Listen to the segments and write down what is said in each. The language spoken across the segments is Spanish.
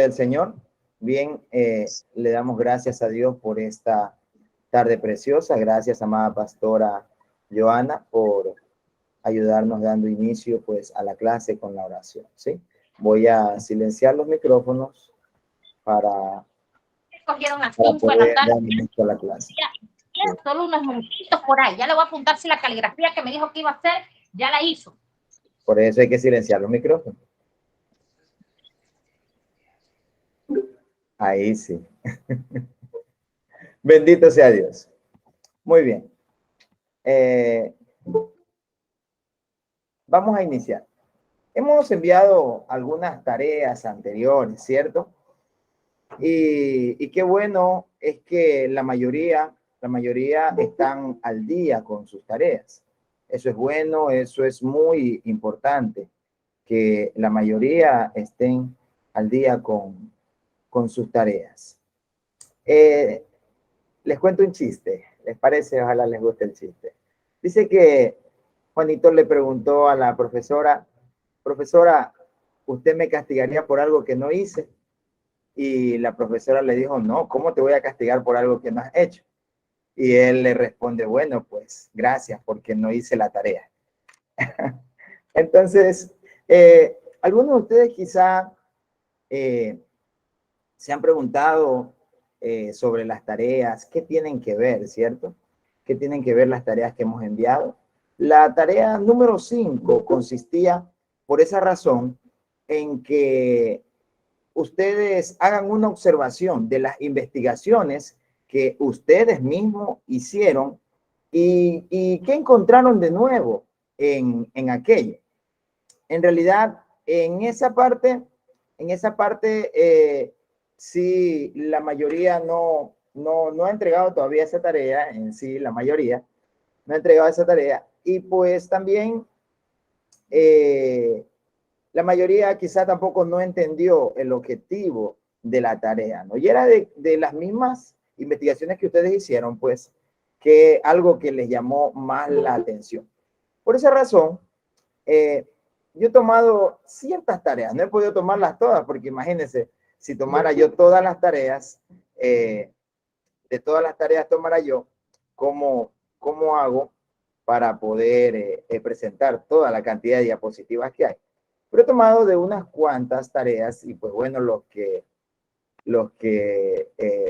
del Señor. Bien, le damos gracias a Dios por esta tarde preciosa. Gracias, amada pastora Joana, por ayudarnos dando inicio pues a la clase con la oración, ¿sí? Voy a silenciar los micrófonos para Cogieron las 5 de la poder tarde. dar inicio a la clase. Solo unos minutitos por ahí. Ya le voy a apuntar si la caligrafía que me dijo que iba a hacer, ya la hizo. Por eso hay que silenciar los micrófonos. Ahí sí. Bendito sea Dios. Muy bien. Vamos a iniciar. Hemos enviado algunas tareas anteriores, ¿cierto? Y qué bueno es que la mayoría están al día con sus tareas. Eso es bueno, eso es muy importante, que la mayoría estén al día con sus tareas. Les cuento un chiste, ¿les parece? Ojalá les guste el chiste. Dice que Juanito le preguntó a la profesora, profesora, ¿usted me castigaría por algo que no hice? Y la profesora le dijo, no, ¿cómo te voy a castigar por algo que no has hecho? Y él le responde, bueno, pues gracias porque no hice la tarea. Entonces, algunos de ustedes quizá se han preguntado sobre las tareas, ¿qué tienen que ver, cierto? ¿Qué tienen que ver las tareas que hemos enviado? La tarea número 5 consistía, por esa razón, en que ustedes hagan una observación de las investigaciones que ustedes mismos hicieron y qué encontraron de nuevo en aquello. En realidad, en esa parte, sí, la mayoría no ha entregado todavía esa tarea, en sí, la mayoría no ha entregado esa tarea. Y pues también la mayoría quizá tampoco no entendió el objetivo de la tarea, ¿no? Y era de las mismas investigaciones que ustedes hicieron, pues, que algo que les llamó más la atención. Por esa razón, yo he tomado ciertas tareas, no he podido tomarlas todas, porque imagínense, si tomara yo todas las tareas, de todas las tareas tomara yo, ¿cómo hago para poder presentar toda la cantidad de diapositivas que hay? Pero he tomado de unas cuantas tareas y pues bueno, los que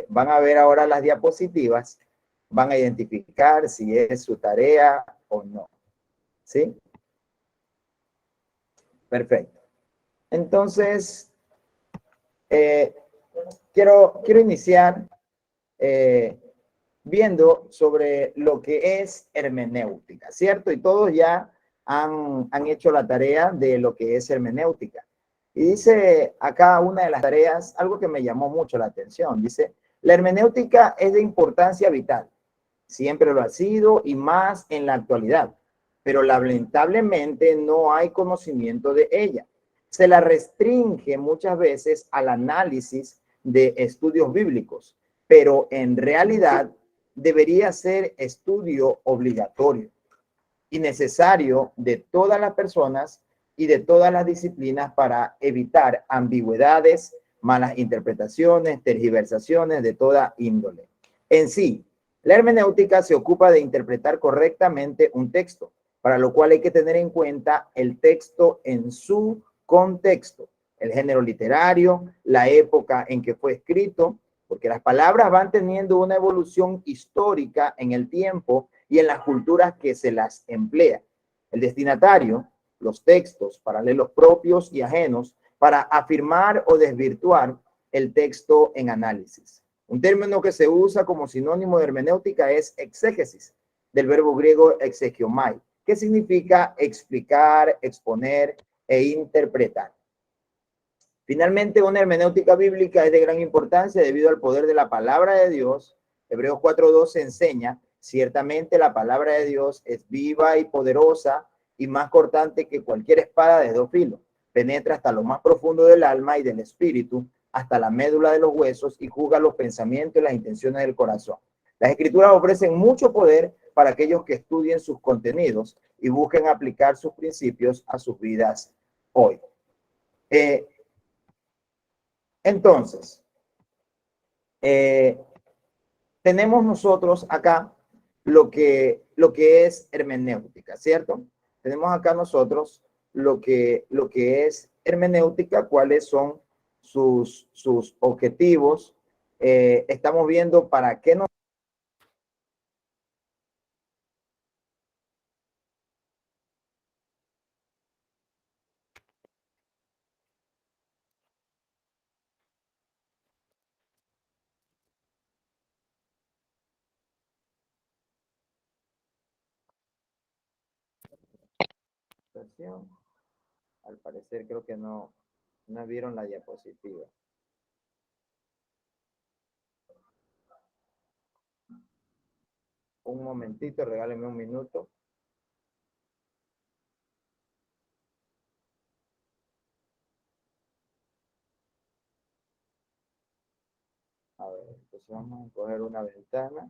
van a ver ahora las diapositivas van a identificar si es su tarea o no. ¿Sí? Perfecto. Entonces, quiero iniciar viendo sobre lo que es hermenéutica, ¿cierto? Y todos ya han hecho la tarea de lo que es hermenéutica. Y dice acá una de las tareas, algo que me llamó mucho la atención, dice, la hermenéutica es de importancia vital, siempre lo ha sido y más en la actualidad, pero lamentablemente no hay conocimiento de ella. Se la restringe muchas veces al análisis de estudios bíblicos, pero en realidad debería ser estudio obligatorio y necesario de todas las personas y de todas las disciplinas para evitar ambigüedades, malas interpretaciones, tergiversaciones de toda índole. En sí, la hermenéutica se ocupa de interpretar correctamente un texto, para lo cual hay que tener en cuenta el texto en su contexto, el género literario, la época en que fue escrito, porque las palabras van teniendo una evolución histórica en el tiempo y en las culturas que se las emplea. El destinatario, los textos, paralelos propios y ajenos, para afirmar o desvirtuar el texto en análisis. Un término que se usa como sinónimo de hermenéutica es exégesis, del verbo griego exegiomai, que significa explicar, exponer e interpretar. Finalmente, una hermenéutica bíblica es de gran importancia debido al poder de la palabra de Dios. Hebreos 4:12 enseña, ciertamente la palabra de Dios es viva y poderosa y más cortante que cualquier espada de dos filos. Penetra hasta lo más profundo del alma y del espíritu, hasta la médula de los huesos y juzga los pensamientos y las intenciones del corazón. Las escrituras ofrecen mucho poder para aquellos que estudien sus contenidos y busquen aplicar sus principios a sus vidas hoy. Entonces, tenemos nosotros acá lo que es hermenéutica, ¿cierto? Tenemos acá nosotros lo que es hermenéutica, cuáles son sus objetivos. Estamos viendo para qué nos al parecer creo que no vieron la diapositiva. Un momentito, regálenme un minuto. A ver, entonces vamos a coger una ventana.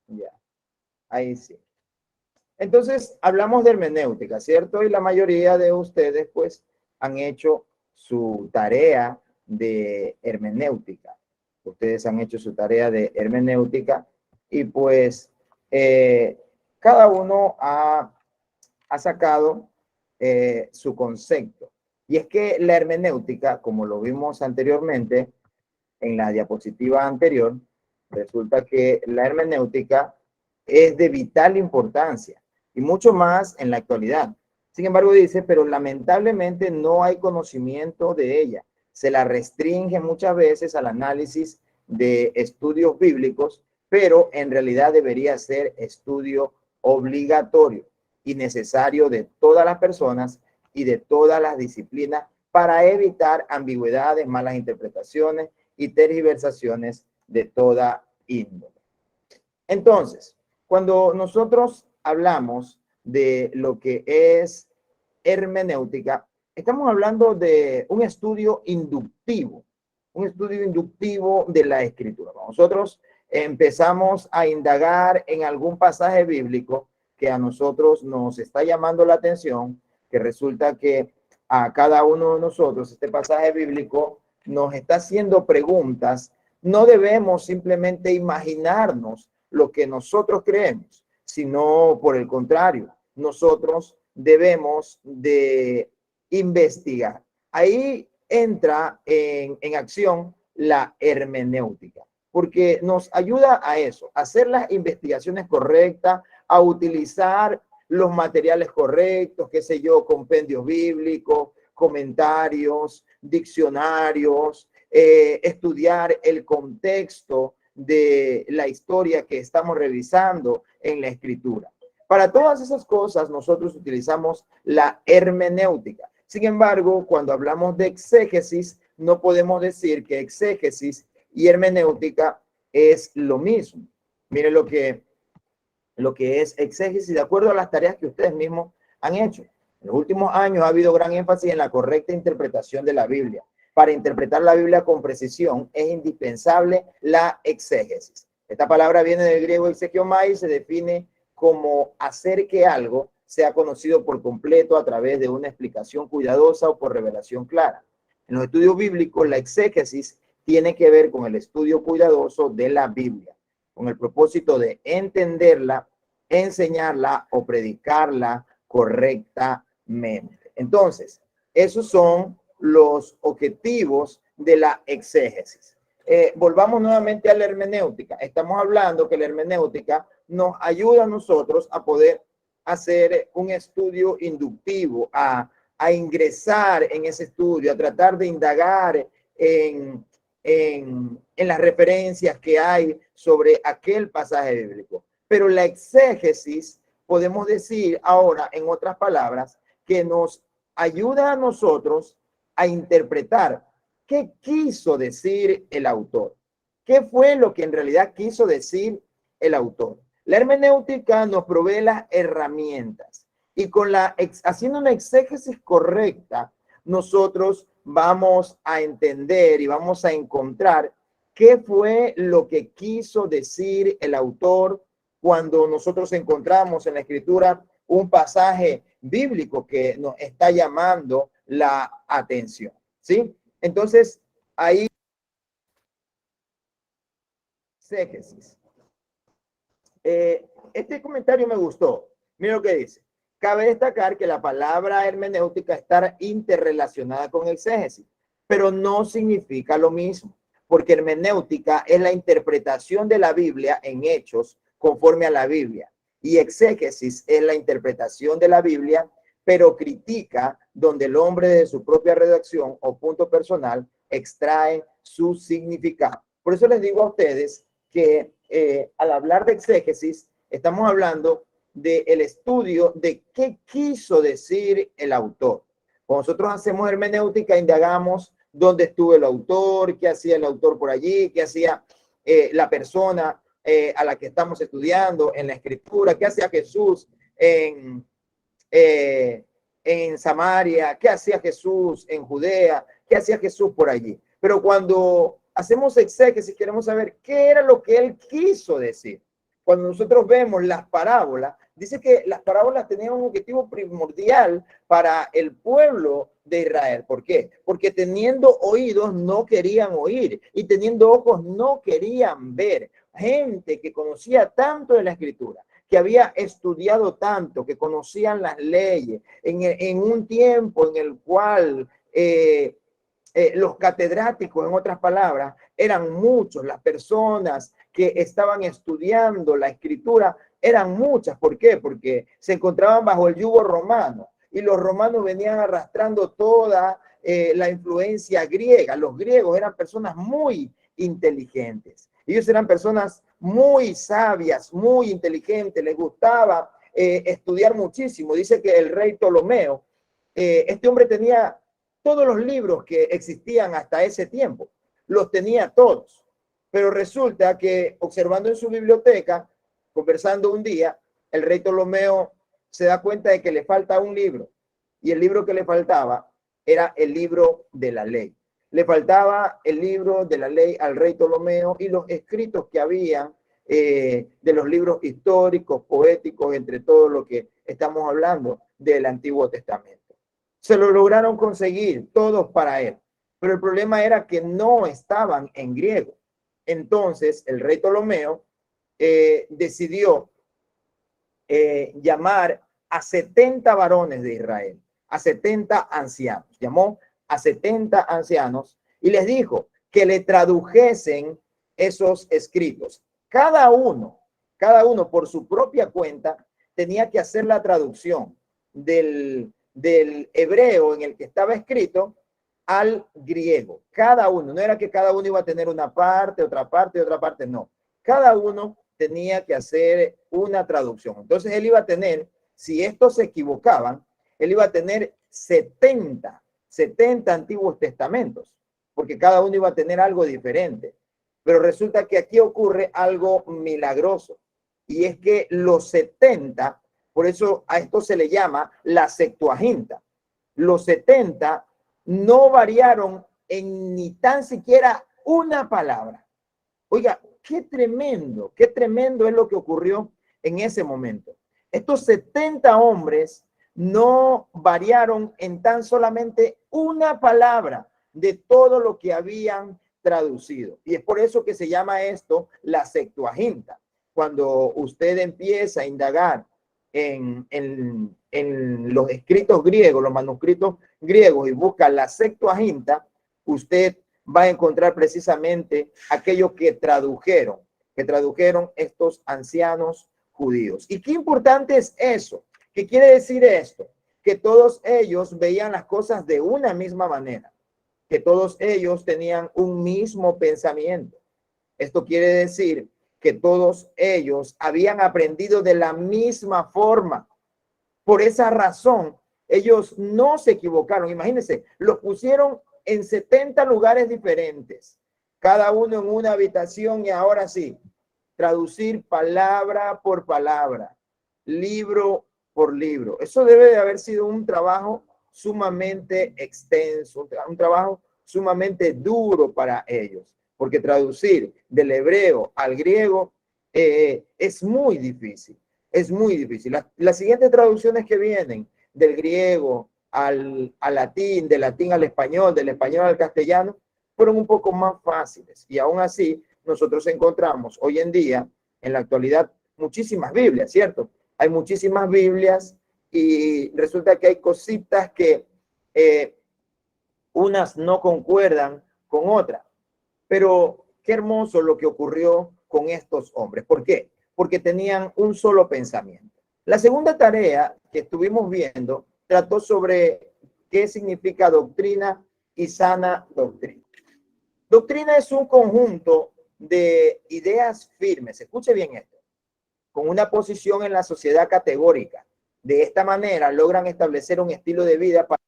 Ya, ahí sí. Entonces, hablamos de hermenéutica, ¿cierto? Y la mayoría de ustedes, pues, han hecho su tarea de hermenéutica. Ustedes han hecho su tarea de hermenéutica y, pues, cada uno ha sacado su concepto. Y es que la hermenéutica, como lo vimos anteriormente en la diapositiva anterior, resulta que la hermenéutica es de vital importancia y mucho más en la actualidad. Sin embargo, dice, pero lamentablemente no hay conocimiento de ella. Se la restringe muchas veces al análisis de estudios bíblicos, pero en realidad debería ser estudio obligatorio y necesario de todas las personas y de todas las disciplinas para evitar ambigüedades, malas interpretaciones y tergiversaciones de toda índole. Entonces, cuando nosotros hablamos de lo que es hermenéutica, estamos hablando de un estudio inductivo de la escritura. Nosotros empezamos a indagar en algún pasaje bíblico que a nosotros nos está llamando la atención, que resulta que a cada uno de nosotros este pasaje bíblico nos está haciendo preguntas. No debemos simplemente imaginarnos lo que nosotros creemos, sino por el contrario, nosotros debemos de investigar. Ahí entra en acción la hermenéutica, porque nos ayuda a eso, a hacer las investigaciones correctas, a utilizar los materiales correctos, qué sé yo, compendios bíblicos, comentarios, diccionarios, estudiar el contexto de la historia que estamos revisando en la escritura. Para todas esas cosas nosotros utilizamos la hermenéutica. Sin embargo, cuando hablamos de exégesis, no podemos decir que exégesis y hermenéutica es lo mismo. Miren lo que es exégesis de acuerdo a las tareas que ustedes mismos han hecho. En los últimos años ha habido gran énfasis en la correcta interpretación de la Biblia. Para interpretar la Biblia con precisión es indispensable la exégesis. Esta palabra viene del griego exegiomai y se define como hacer que algo sea conocido por completo a través de una explicación cuidadosa o por revelación clara. En los estudios bíblicos, la exégesis tiene que ver con el estudio cuidadoso de la Biblia, con el propósito de entenderla, enseñarla o predicarla correctamente. Entonces, esos son los objetivos de la exégesis. Volvamos nuevamente a la hermenéutica. Estamos hablando que la hermenéutica nos ayuda a nosotros a poder hacer un estudio inductivo, a ingresar en ese estudio, a tratar de indagar en las referencias que hay sobre aquel pasaje bíblico. Pero la exégesis, podemos decir ahora, en otras palabras, que nos ayuda a nosotros a interpretar qué quiso decir el autor. ¿Qué fue lo que en realidad quiso decir el autor? La hermenéutica nos provee las herramientas y haciendo una exégesis correcta, nosotros vamos a entender y vamos a encontrar qué fue lo que quiso decir el autor cuando nosotros encontramos en la escritura un pasaje bíblico que nos está llamando la atención, ¿sí? Entonces, ahí exégesis. Este comentario me gustó. Mira lo que dice. Cabe destacar que la palabra hermenéutica está interrelacionada con exégesis, pero no significa lo mismo, porque hermenéutica es la interpretación de la Biblia en hechos conforme a la Biblia, y exégesis es la interpretación de la Biblia, pero critica donde el hombre de su propia redacción o punto personal extrae su significado. Por eso les digo a ustedes que al hablar de exégesis, estamos hablando del estudio de qué quiso decir el autor. Cuando nosotros hacemos hermenéutica, indagamos dónde estuvo el autor, qué hacía el autor por allí, qué hacía la persona a la que estamos estudiando en la escritura, qué hacía Jesús en Samaria, qué hacía Jesús en Judea, qué hacía Jesús por allí. Pero cuando hacemos exégesis, queremos saber qué era lo que él quiso decir. Cuando nosotros vemos las parábolas, dice que las parábolas tenían un objetivo primordial para el pueblo de Israel. ¿Por qué? Porque teniendo oídos no querían oír y teniendo ojos no querían ver. Gente que conocía tanto de la escritura, que había estudiado tanto, que conocían las leyes, en un tiempo en el cual los catedráticos, en otras palabras, eran muchos, las personas que estaban estudiando la escritura eran muchas. ¿Por qué? Porque se encontraban bajo el yugo romano y los romanos venían arrastrando toda la influencia griega. Los griegos eran personas muy inteligentes. Ellos eran personas muy sabias, muy inteligentes, les gustaba estudiar muchísimo. Dice que el rey Ptolomeo, este hombre tenía todos los libros que existían hasta ese tiempo, los tenía todos. Pero resulta que observando en su biblioteca, conversando un día, el rey Ptolomeo se da cuenta de que le falta un libro. Y el libro que le faltaba era el libro de la ley. Le faltaba el libro de la ley al rey Ptolomeo y los escritos que habían de los libros históricos, poéticos, entre todo lo que estamos hablando del Antiguo Testamento. Se lo lograron conseguir todos para él, pero el problema era que no estaban en griego. Entonces el rey Ptolomeo decidió llamar a 70 varones de Israel, a 70 ancianos. Llamó a 70 ancianos y les dijo que le tradujesen esos escritos. Cada uno por su propia cuenta tenía que hacer la traducción del hebreo en el que estaba escrito al griego. Cada uno, no era que cada uno iba a tener una parte, otra parte y otra parte, no. Cada uno tenía que hacer una traducción. Entonces él iba a tener, si estos se equivocaban, él iba a tener 70 antiguos testamentos, porque cada uno iba a tener algo diferente. Pero resulta que aquí ocurre algo milagroso, y es que los 70, por eso a esto se le llama la Septuaginta, los 70 no variaron en ni tan siquiera una palabra. Oiga, qué tremendo es lo que ocurrió en ese momento. Estos 70 hombres no variaron en tan solamente una palabra de todo lo que habían traducido. Y es por eso que se llama esto la Septuaginta. Cuando usted empieza a indagar en los escritos griegos, los manuscritos griegos, y busca la Septuaginta, usted va a encontrar precisamente aquello que tradujeron estos ancianos judíos. ¿Y qué importante es eso? ¿Qué quiere decir esto? Que todos ellos veían las cosas de una misma manera, que todos ellos tenían un mismo pensamiento. Esto quiere decir que todos ellos habían aprendido de la misma forma. Por esa razón, ellos no se equivocaron. Imagínense, los pusieron en 70 lugares diferentes, cada uno en una habitación, y ahora sí, traducir palabra por palabra, libro por libro. Eso debe de haber sido un trabajo sumamente extenso, un trabajo sumamente duro para ellos, porque traducir del hebreo al griego es muy difícil, es muy difícil. Las siguientes traducciones que vienen del griego al latín, del latín al español, del español al castellano, fueron un poco más fáciles, y aún así nosotros encontramos hoy en día, en la actualidad, muchísimas Biblias, ¿cierto? Hay muchísimas Biblias y resulta que hay cositas que unas no concuerdan con otras. Pero qué hermoso lo que ocurrió con estos hombres. ¿Por qué? Porque tenían un solo pensamiento. La segunda tarea que estuvimos viendo trató sobre qué significa doctrina y sana doctrina. Doctrina es un conjunto de ideas firmes, escuche bien esto, con una posición en la sociedad categórica. De esta manera logran establecer un estilo de vida para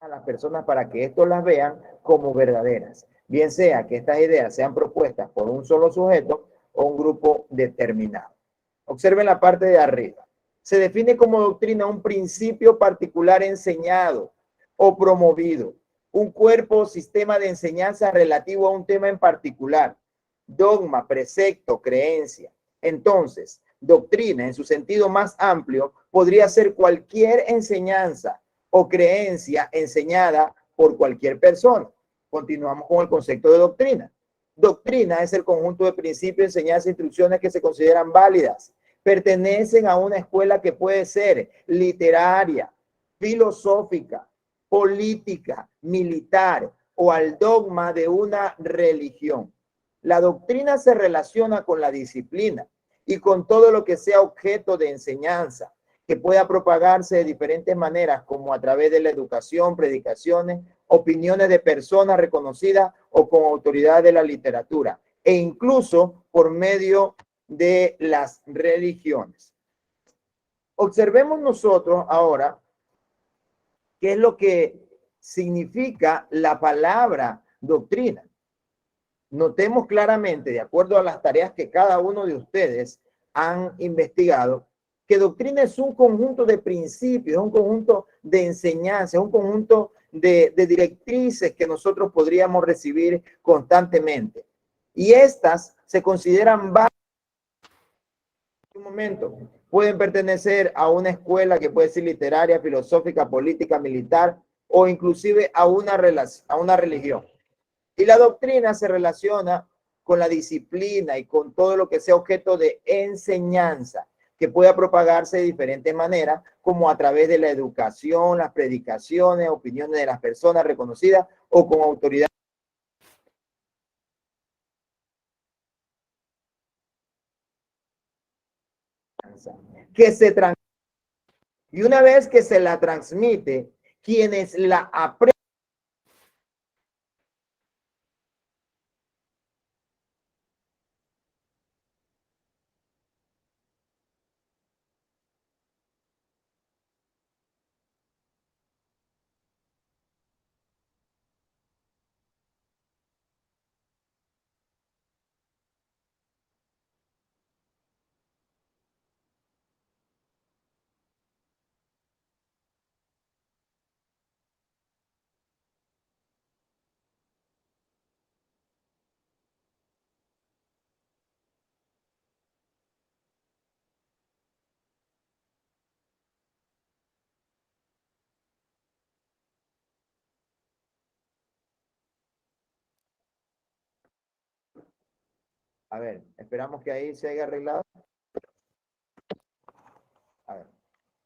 a las personas para que estos las vean como verdaderas, bien sea que estas ideas sean propuestas por un solo sujeto o un grupo determinado. Observen la parte de arriba. Se define como doctrina un principio particular enseñado o promovido, un cuerpo o sistema de enseñanza relativo a un tema en particular, dogma, precepto, creencia. Entonces, doctrina en su sentido más amplio podría ser cualquier enseñanza o creencia enseñada por cualquier persona. Continuamos con el concepto de doctrina. Doctrina es el conjunto de principios, enseñanzas e instrucciones que se consideran válidas. Pertenecen a una escuela que puede ser literaria, filosófica, política, militar o al dogma de una religión. La doctrina se relaciona con la disciplina y con todo lo que sea objeto de enseñanza, que pueda propagarse de diferentes maneras, como a través de la educación, predicaciones, opiniones de personas reconocidas o con autoridad de la literatura, e incluso por medio de las religiones. Observemos nosotros ahora qué es lo que significa la palabra doctrina. Notemos claramente, de acuerdo a las tareas que cada uno de ustedes han investigado, que doctrina es un conjunto de principios, un conjunto de enseñanzas, un conjunto de directrices que nosotros podríamos recibir constantemente. Y estas se consideran válidas en un momento. Pueden pertenecer a una escuela que puede ser literaria, filosófica, política, militar o inclusive a una religión. Y la doctrina se relaciona con la disciplina y con todo lo que sea objeto de enseñanza, que pueda propagarse de diferentes maneras, como a través de la educación, las predicaciones, opiniones de las personas reconocidas o con autoridad. Que se transmite. Y una vez que se la transmite, quienes la aprenden, a ver, esperamos que ahí se haya arreglado. A ver.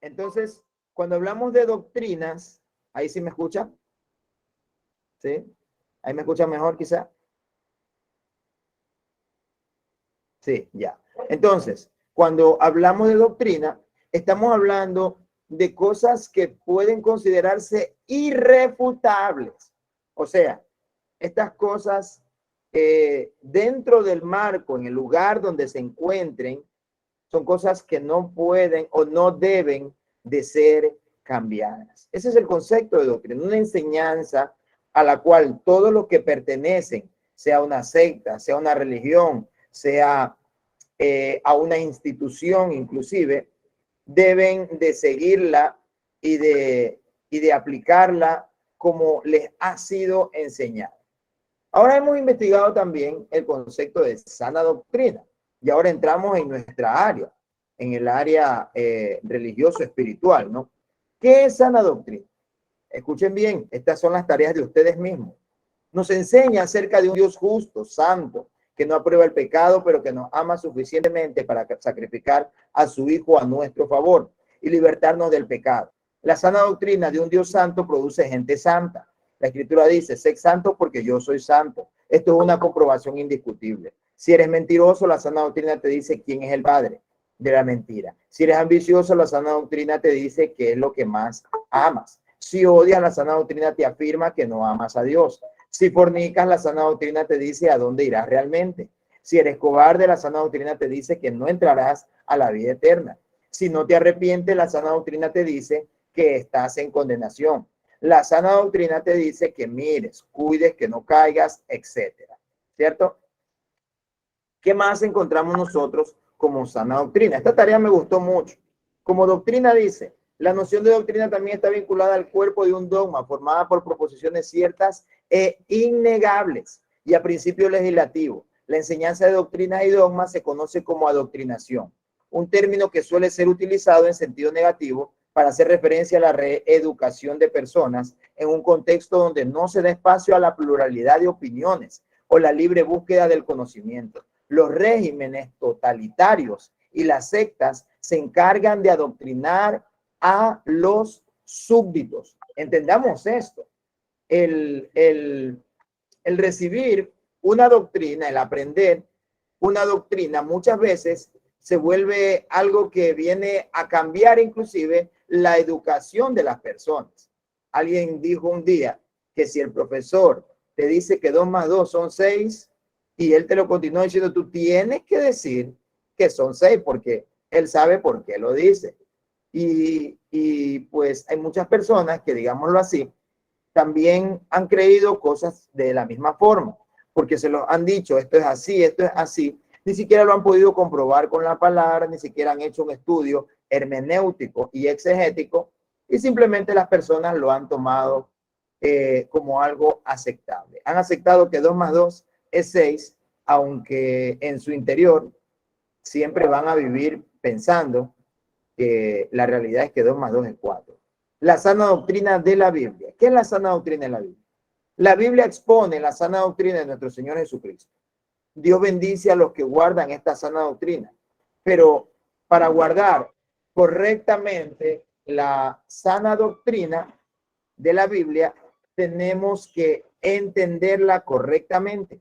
Entonces, cuando hablamos de doctrinas, ahí sí me escucha. ¿Sí? Ahí me escucha mejor quizá. Sí, ya. Entonces, cuando hablamos de doctrina, estamos hablando de cosas que pueden considerarse irrefutables. O sea, estas cosas dentro del marco, en el lugar donde se encuentren, son cosas que no pueden o no deben de ser cambiadas. Ese es el concepto de doctrina, una enseñanza, a la cual todos los que pertenecen, sea una secta, sea una religión, sea a una institución inclusive, deben de seguirla y de aplicarla como les ha sido enseñado. Ahora hemos investigado también el concepto de sana doctrina y ahora entramos en nuestra área, en el área religioso-espiritual, ¿no? ¿Qué es sana doctrina? Escuchen bien, estas son las tareas de ustedes mismos. Nos enseña acerca de un Dios justo, santo, que no aprueba el pecado, pero que nos ama suficientemente para sacrificar a su Hijo a nuestro favor y libertarnos del pecado. La sana doctrina de un Dios santo produce gente santa. La Escritura dice, sé santo porque yo soy santo. Esto es una comprobación indiscutible. Si eres mentiroso, la sana doctrina te dice quién es el padre de la mentira. Si eres ambicioso, la sana doctrina te dice qué es lo que más amas. Si odias, la sana doctrina te afirma que no amas a Dios. Si fornicas, la sana doctrina te dice a dónde irás realmente. Si eres cobarde, la sana doctrina te dice que no entrarás a la vida eterna. Si no te arrepientes, la sana doctrina te dice que estás en condenación. La sana doctrina te dice que mires, cuides, que no caigas, etcétera. ¿Cierto? ¿Qué más encontramos nosotros como sana doctrina? Esta tarea me gustó mucho. Como doctrina dice, la noción de doctrina también está vinculada al cuerpo de un dogma formada por proposiciones ciertas e innegables y a principio legislativo. La enseñanza de doctrinas y dogmas se conoce como adoctrinación, un término que suele ser utilizado en sentido negativo para hacer referencia a la reeducación de personas en un contexto donde no se da espacio a la pluralidad de opiniones o la libre búsqueda del conocimiento. Los regímenes totalitarios y las sectas se encargan de adoctrinar a los súbditos. Entendamos esto. El recibir una doctrina, el aprender una doctrina, muchas veces se vuelve algo que viene a cambiar inclusive la educación de las personas. Alguien dijo un día que si el profesor te dice que 2 más 2 son 6 y él te lo continúa diciendo, tú tienes que decir que son 6 porque él sabe por qué lo dice. Y pues hay muchas personas que, digámoslo así, también han creído cosas de la misma forma, porque se lo han dicho, esto es así, ni siquiera lo han podido comprobar con la palabra, ni siquiera han hecho un estudio hermenéutico y exegético, y simplemente las personas lo han tomado como algo aceptable. Han aceptado que 2 más 2 es 6, aunque en su interior siempre van a vivir pensando que la realidad es que 2 más 2 es 4. La sana doctrina de la Biblia. ¿Qué es la sana doctrina de la Biblia? La Biblia expone la sana doctrina de nuestro Señor Jesucristo. Dios bendice a los que guardan esta sana doctrina, pero para guardar correctamente la sana doctrina de la Biblia, tenemos que entenderla correctamente.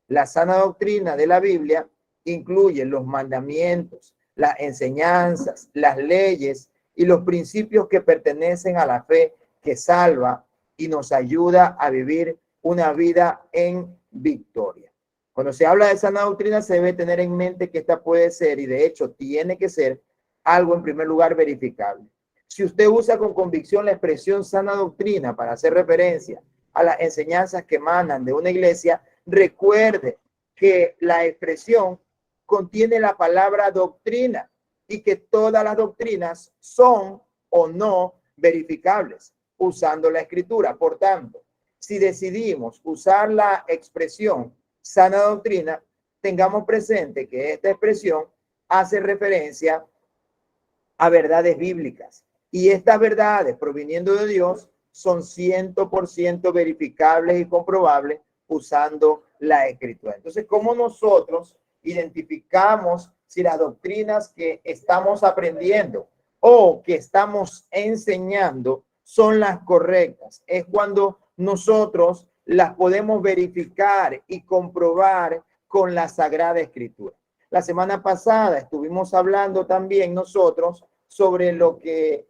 La sana doctrina de la Biblia incluye los mandamientos, las enseñanzas, las leyes y los principios que pertenecen a la fe que salva y nos ayuda a vivir una vida en victoria. Cuando se habla de sana doctrina, se debe tener en mente que esta puede ser, y de hecho tiene que ser, algo en primer lugar verificable. Si usted usa con convicción la expresión sana doctrina para hacer referencia a las enseñanzas que emanan de una iglesia, recuerde que la expresión contiene la palabra doctrina y que todas las doctrinas son o no verificables usando la escritura. Por tanto, si decidimos usar la expresión sana doctrina, tengamos presente que esta expresión hace referencia a verdades bíblicas y estas verdades proviniendo de Dios son 100% verificables y comprobables usando la escritura. Entonces, ¿cómo nosotros identificamos si las doctrinas que estamos aprendiendo o que estamos enseñando son las correctas? Es cuando nosotros las podemos verificar y comprobar con la Sagrada Escritura. La semana pasada estuvimos hablando también nosotros sobre lo que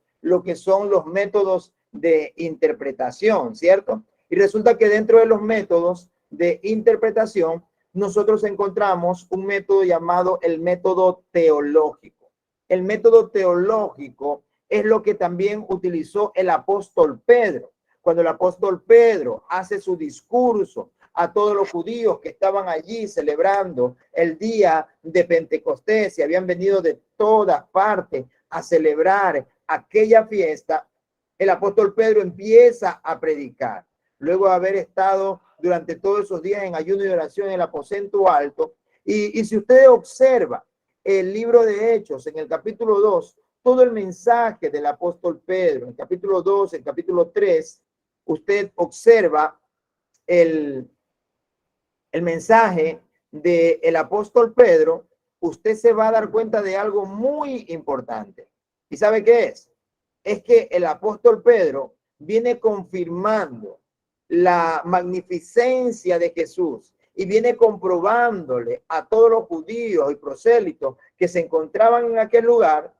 son los métodos de interpretación, ¿cierto? Y resulta que dentro de los métodos de interpretación, nosotros encontramos un método llamado el método teológico. El método teológico es lo que también utilizó el apóstol Pedro cuando el apóstol Pedro hace su discurso a todos los judíos que estaban allí celebrando el día de Pentecostés y habían venido de todas partes a celebrar aquella fiesta, el apóstol Pedro empieza a predicar. Luego de haber estado durante todos esos días en ayuno y oración en el aposento alto, y si usted observa el libro de Hechos en el capítulo 2, todo el mensaje del apóstol Pedro, en el capítulo 2, el capítulo 3, usted observa el mensaje del apóstol Pedro, usted se va a dar cuenta de algo muy importante. ¿Y sabe qué es? Es que el apóstol Pedro viene confirmando la magnificencia de Jesús y viene comprobándole a todos los judíos y prosélitos que se encontraban en aquel lugar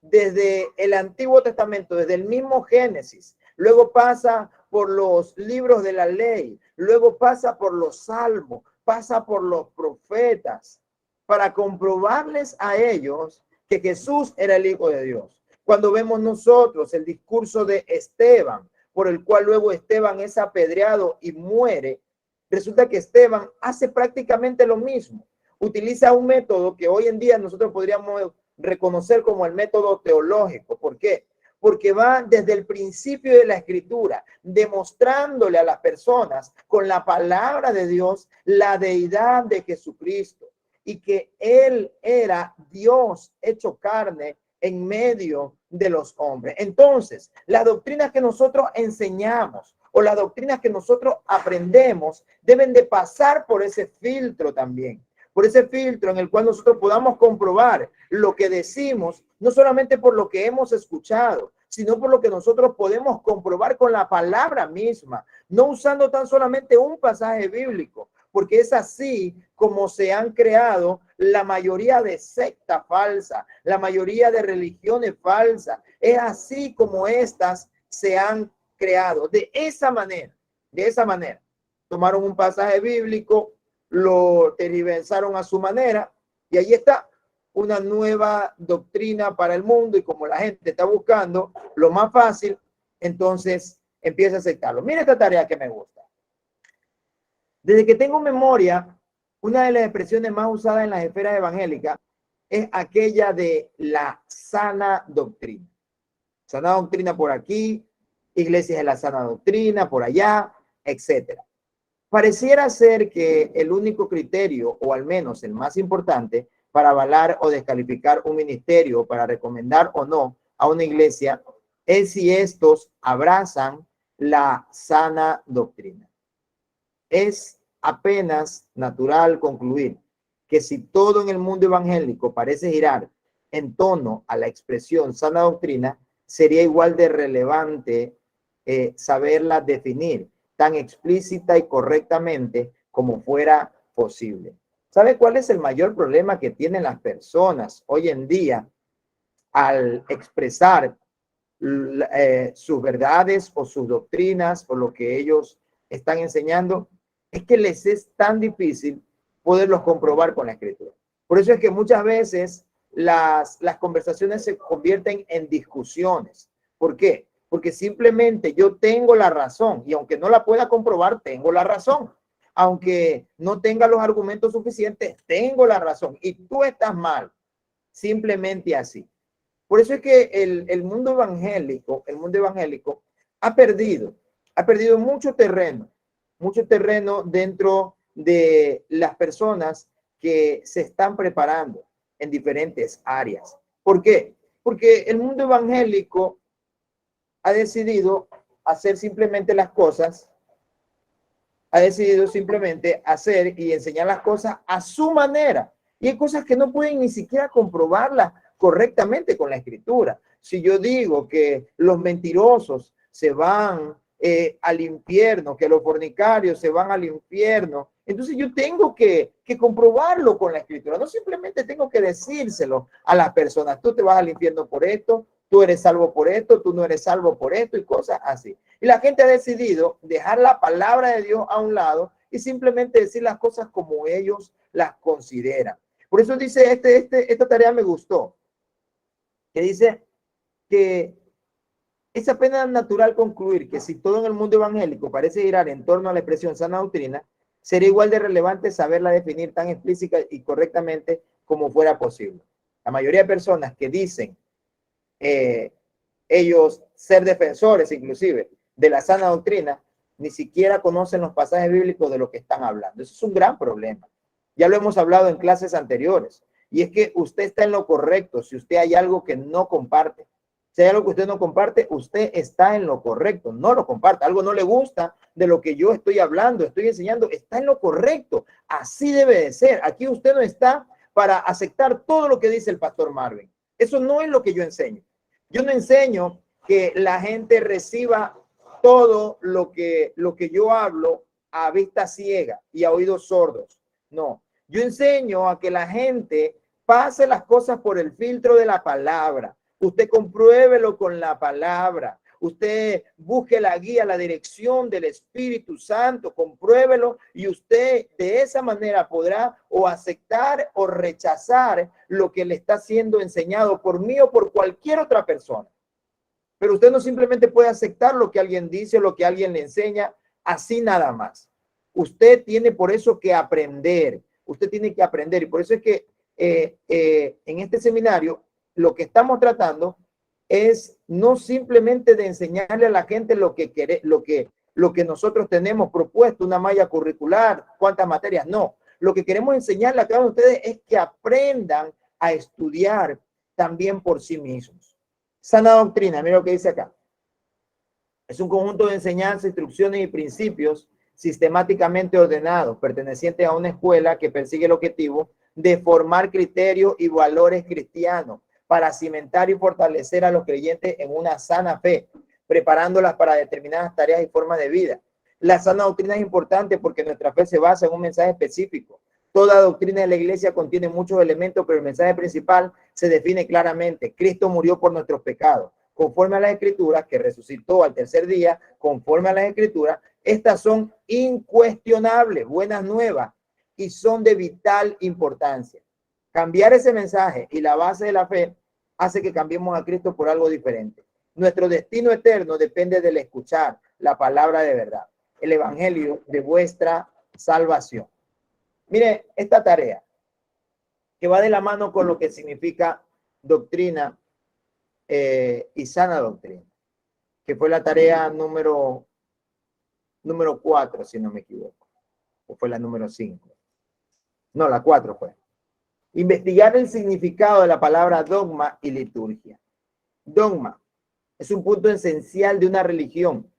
desde el Antiguo Testamento, desde el mismo Génesis, luego pasa por los libros de la ley, luego pasa por los salmos, pasa por los profetas, para comprobarles a ellos que Jesús era el Hijo de Dios. Cuando vemos nosotros el discurso de Esteban, por el cual luego Esteban es apedreado y muere, resulta que Esteban hace prácticamente lo mismo. Utiliza un método que hoy en día nosotros podríamos reconocer como el método teológico. ¿Por qué? Porque va desde el principio de la escritura, demostrándole a las personas con la palabra de Dios la deidad de Jesucristo y que Él era Dios hecho carne en medio de los hombres. Entonces, las doctrinas que nosotros enseñamos o las doctrinas que nosotros aprendemos deben de pasar por ese filtro también. Por ese filtro en el cual nosotros podamos comprobar lo que decimos, no solamente por lo que hemos escuchado, sino por lo que nosotros podemos comprobar con la palabra misma, no usando tan solamente un pasaje bíblico, porque es así como se han creado la mayoría de sectas falsas, la mayoría de religiones falsas. Es así como estas se han creado. De esa manera, tomaron un pasaje bíblico, lo tergiversaron a su manera y ahí está una nueva doctrina para el mundo, y como la gente está buscando lo más fácil, entonces empieza a aceptarlo. Mira esta tarea que me gusta. Desde que tengo memoria, una de las expresiones más usadas en las esferas evangélicas es aquella de la sana doctrina. Sana doctrina por aquí, iglesias de la sana doctrina por allá, etcétera. Pareciera ser que el único criterio, o al menos el más importante, para avalar o descalificar un ministerio, para recomendar o no a una iglesia, es si estos abrazan la sana doctrina. Es apenas natural concluir que si todo en el mundo evangélico parece girar en torno a la expresión sana doctrina, sería igual de relevante saberla definir tan explícita y correctamente como fuera posible. ¿Sabe cuál es el mayor problema que tienen las personas hoy en día al expresar sus verdades o sus doctrinas o lo que ellos están enseñando? Es que les es tan difícil poderlos comprobar con la escritura. Por eso es que muchas veces las conversaciones se convierten en discusiones. ¿Por qué? Porque simplemente yo tengo la razón y aunque no la pueda comprobar, tengo la razón. Aunque no tenga los argumentos suficientes, tengo la razón y tú estás mal. Simplemente así. Por eso es que el mundo evangélico ha perdido mucho terreno dentro de las personas que se están preparando en diferentes áreas. ¿Por qué? Porque el mundo evangélico ha decidido hacer simplemente las cosas, ha decidido simplemente hacer y enseñar las cosas a su manera. Y hay cosas que no pueden ni siquiera comprobarlas correctamente con la escritura. Si yo digo que los mentirosos se van al infierno, que los fornicarios se van al infierno, entonces yo tengo que comprobarlo con la escritura. No simplemente tengo que decírselo a las personas. Tú te vas al infierno por esto, tú eres salvo por esto, tú no eres salvo por esto y cosas así. Y la gente ha decidido dejar la palabra de Dios a un lado y simplemente decir las cosas como ellos las consideran. Por eso dice, esta tarea me gustó, que dice que Es apenas natural concluir que si todo en el mundo evangélico parece girar en torno a la expresión sana doctrina, sería igual de relevante saberla definir tan explícita y correctamente como fuera posible. La mayoría de personas que dicen ellos ser defensores inclusive de la sana doctrina, ni siquiera conocen los pasajes bíblicos de lo que están hablando. Eso es un gran problema. Ya lo hemos hablado en clases anteriores. Y es que usted está en lo correcto si usted hay algo que no comparte. Si hay algo que usted no comparte, usted está en lo correcto, no lo comparte. Algo no le gusta de lo que yo estoy hablando, estoy enseñando, está en lo correcto. Así debe de ser. Aquí usted no está para aceptar todo lo que dice el pastor Marvin. Eso no es lo que yo enseño. Yo no enseño que la gente reciba todo lo que yo hablo a vista ciega y a oídos sordos. No, yo enseño a que la gente pase las cosas por el filtro de la palabra. Usted compruébelo con la palabra. Usted busque la guía, la dirección del Espíritu Santo, compruébelo y usted de esa manera podrá o aceptar o rechazar lo que le está siendo enseñado por mí o por cualquier otra persona. Pero usted no simplemente puede aceptar lo que alguien dice o lo que alguien le enseña así nada más. Usted tiene por eso que aprender. Usted tiene que aprender y por eso es que en este seminario lo que estamos tratando es no simplemente de enseñarle a la gente lo que nosotros tenemos propuesto, una malla curricular, cuántas materias, no. Lo que queremos enseñarle a cada uno de ustedes es que aprendan a estudiar también por sí mismos. Sana doctrina, mira lo que dice acá. Es un conjunto de enseñanzas, instrucciones y principios sistemáticamente ordenados, pertenecientes a una escuela que persigue el objetivo de formar criterios y valores cristianos para cimentar y fortalecer a los creyentes en una sana fe, preparándolas para determinadas tareas y formas de vida. La sana doctrina es importante porque nuestra fe se basa en un mensaje específico. Toda doctrina de la iglesia contiene muchos elementos, pero el mensaje principal se define claramente. Cristo murió por nuestros pecados. Conforme a las escrituras, que resucitó al tercer día, conforme a las escrituras, estas son incuestionables, buenas nuevas, y son de vital importancia. Cambiar ese mensaje y la base de la fe hace que cambiemos a Cristo por algo diferente. Nuestro destino eterno depende del escuchar la palabra de verdad, el evangelio de vuestra salvación. Mire, esta tarea que va de la mano con lo que significa doctrina y sana doctrina, que fue la tarea número 4, si no me equivoco, o fue la número 5. No, la 4 fue. Investigar el significado de la palabra dogma y liturgia. Dogma es un punto esencial de una religión,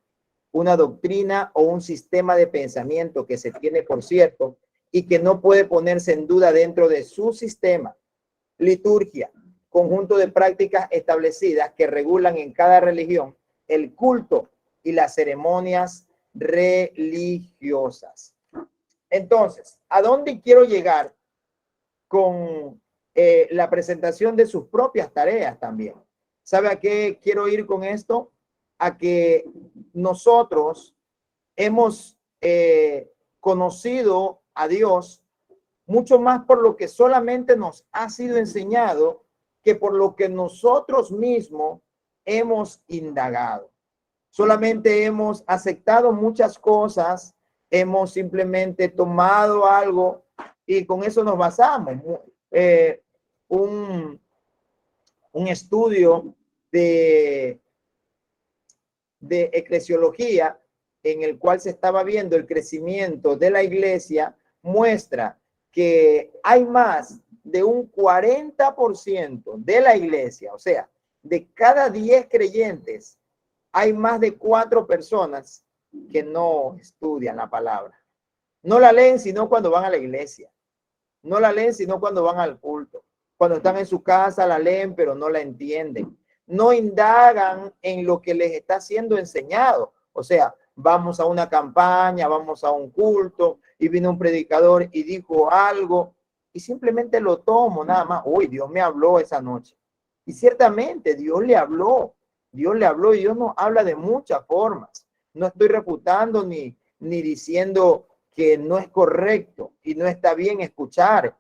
una doctrina o un sistema de pensamiento que se tiene por cierto y que no puede ponerse en duda dentro de su sistema. Liturgia, conjunto de prácticas establecidas que regulan en cada religión el culto y las ceremonias religiosas. Entonces, ¿a dónde quiero llegar con la presentación de sus propias tareas también? ¿Sabe a qué quiero ir con esto? A que nosotros hemos conocido a Dios mucho más por lo que solamente nos ha sido enseñado que por lo que nosotros mismos hemos indagado. Solamente hemos aceptado muchas cosas, hemos simplemente tomado algo y con eso nos basamos. Un estudio de eclesiología en el cual se estaba viendo el crecimiento de la iglesia muestra que hay más de un 40% de la iglesia, o sea, de cada 10 creyentes, hay más de 4 personas que no estudian la palabra. No la leen sino cuando van a la iglesia. No la leen sino cuando van al culto. Cuando están en su casa la leen, pero no la entienden. No indagan en lo que les está siendo enseñado. O sea, vamos a una campaña, vamos a un culto y vino un predicador y dijo algo y simplemente lo tomo nada más. Uy, Dios me habló esa noche. Y ciertamente Dios le habló y Dios nos habla de muchas formas. No estoy refutando ni diciendo que no es correcto y no está bien escuchar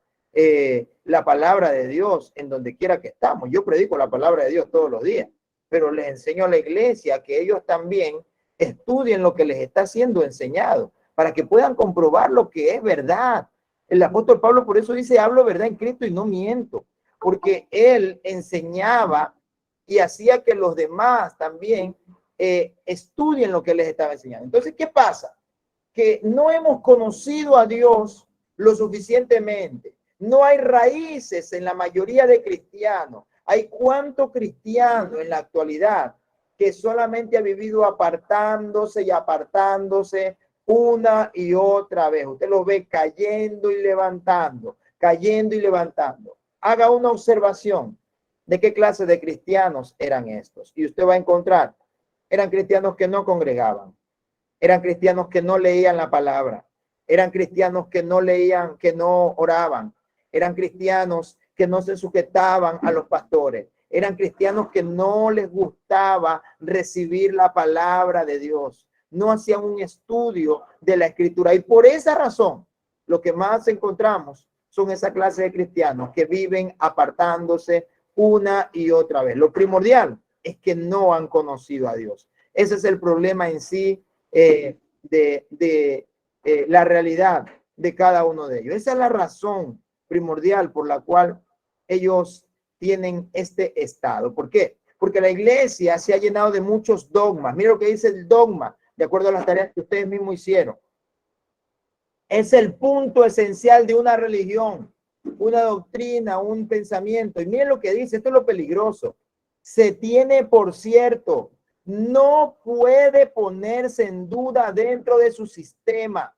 la palabra de Dios en donde quiera que estamos. Yo predico la palabra de Dios todos los días, pero les enseño a la iglesia que ellos también estudien lo que les está siendo enseñado, para que puedan comprobar lo que es verdad. El apóstol Pablo por eso dice, hablo verdad en Cristo y no miento, porque él enseñaba y hacía que los demás también estudien lo que les estaba enseñando. Entonces, ¿qué pasa? Que no hemos conocido a Dios lo suficientemente. No hay raíces en la mayoría de cristianos. Hay cuántos cristianos en la actualidad que solamente ha vivido apartándose y apartándose una y otra vez. Usted lo ve cayendo y levantando, cayendo y levantando. Haga una observación de qué clase de cristianos eran estos. Y usted va a encontrar, eran cristianos que no congregaban, eran cristianos que no leían la palabra, eran cristianos que no leían, que no oraban, eran cristianos que no se sujetaban a los pastores, eran cristianos que no les gustaba recibir la palabra de Dios, no hacían un estudio de la escritura. Y por esa razón, lo que más encontramos son esa clase de cristianos que viven apartándose una y otra vez. Lo primordial es que no han conocido a Dios. Ese es el problema en sí de la realidad de cada uno de ellos. Esa es la razón primordial por la cual ellos tienen este estado. ¿Por qué? Porque la iglesia se ha llenado de muchos dogmas. Mira lo que dice el dogma, de acuerdo a las tareas que ustedes mismos hicieron. Es el punto esencial de una religión, una doctrina, un pensamiento. Y miren lo que dice, esto es lo peligroso. Se tiene por cierto, no puede ponerse en duda dentro de su sistema.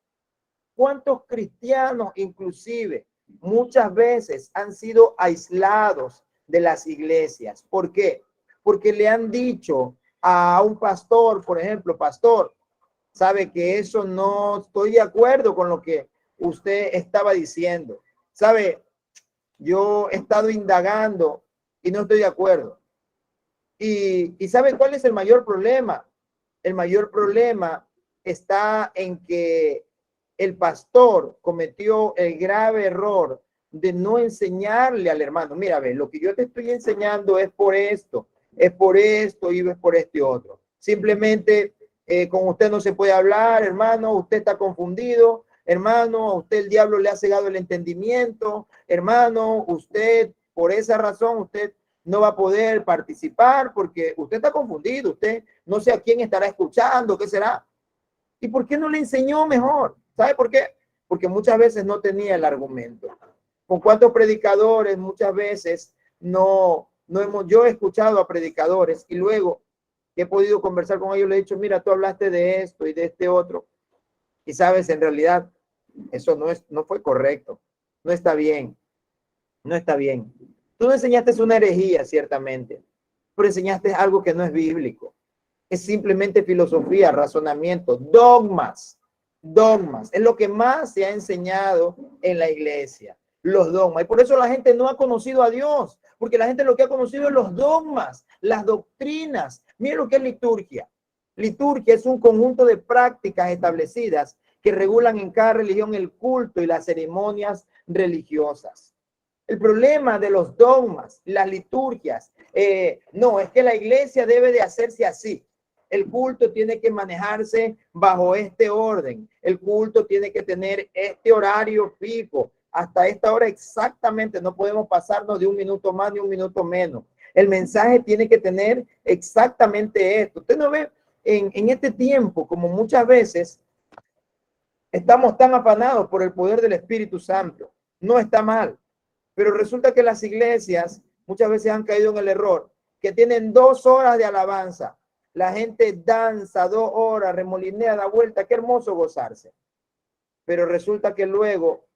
¿Cuántos cristianos inclusive muchas veces han sido aislados de las iglesias? ¿Por qué? Porque le han dicho a un pastor, por ejemplo, pastor, sabe que eso no estoy de acuerdo con lo que usted estaba diciendo. Sabe, yo he estado indagando y no estoy de acuerdo. Y ¿sabe cuál es el mayor problema? El mayor problema está en que el pastor cometió el grave error de no enseñarle al hermano. Mira, ve, lo que yo te estoy enseñando es por esto y es por este otro. Simplemente con usted no se puede hablar, hermano, usted está confundido, hermano, a usted el diablo le ha cegado el entendimiento, hermano, usted por esa razón, usted no va a poder participar porque usted está confundido, usted no sé a quién estará escuchando, qué será. ¿Y por qué no le enseñó mejor? ¿Sabe por qué? Porque muchas veces no tenía el argumento. ¿Con cuántos predicadores muchas veces yo he escuchado a predicadores y luego he podido conversar con ellos, le he dicho, mira, tú hablaste de esto y de este otro, y sabes, en realidad eso no fue correcto, no está bien, no está bien. Tú no enseñaste una herejía, ciertamente, pero enseñaste algo que no es bíblico. Es simplemente filosofía, razonamiento, dogmas. Dogmas. Es lo que más se ha enseñado en la iglesia. Los dogmas. Y por eso la gente no ha conocido a Dios. Porque la gente lo que ha conocido es los dogmas, las doctrinas. Miren lo que es liturgia. Liturgia es un conjunto de prácticas establecidas que regulan en cada religión el culto y las ceremonias religiosas. El problema de los dogmas, las liturgias, no, es que la iglesia debe de hacerse así. El culto tiene que manejarse bajo este orden. El culto tiene que tener este horario fijo. Hasta esta hora exactamente, no podemos pasarnos de un minuto más ni un minuto menos. El mensaje tiene que tener exactamente esto. Usted no ve en este tiempo, como muchas veces estamos tan afanados por el poder del Espíritu Santo. No está mal. Pero resulta que las iglesias muchas veces han caído en el error, que tienen 2 horas de alabanza. La gente danza 2 horas, remolinea, da vuelta. Qué hermoso gozarse. Pero resulta que luego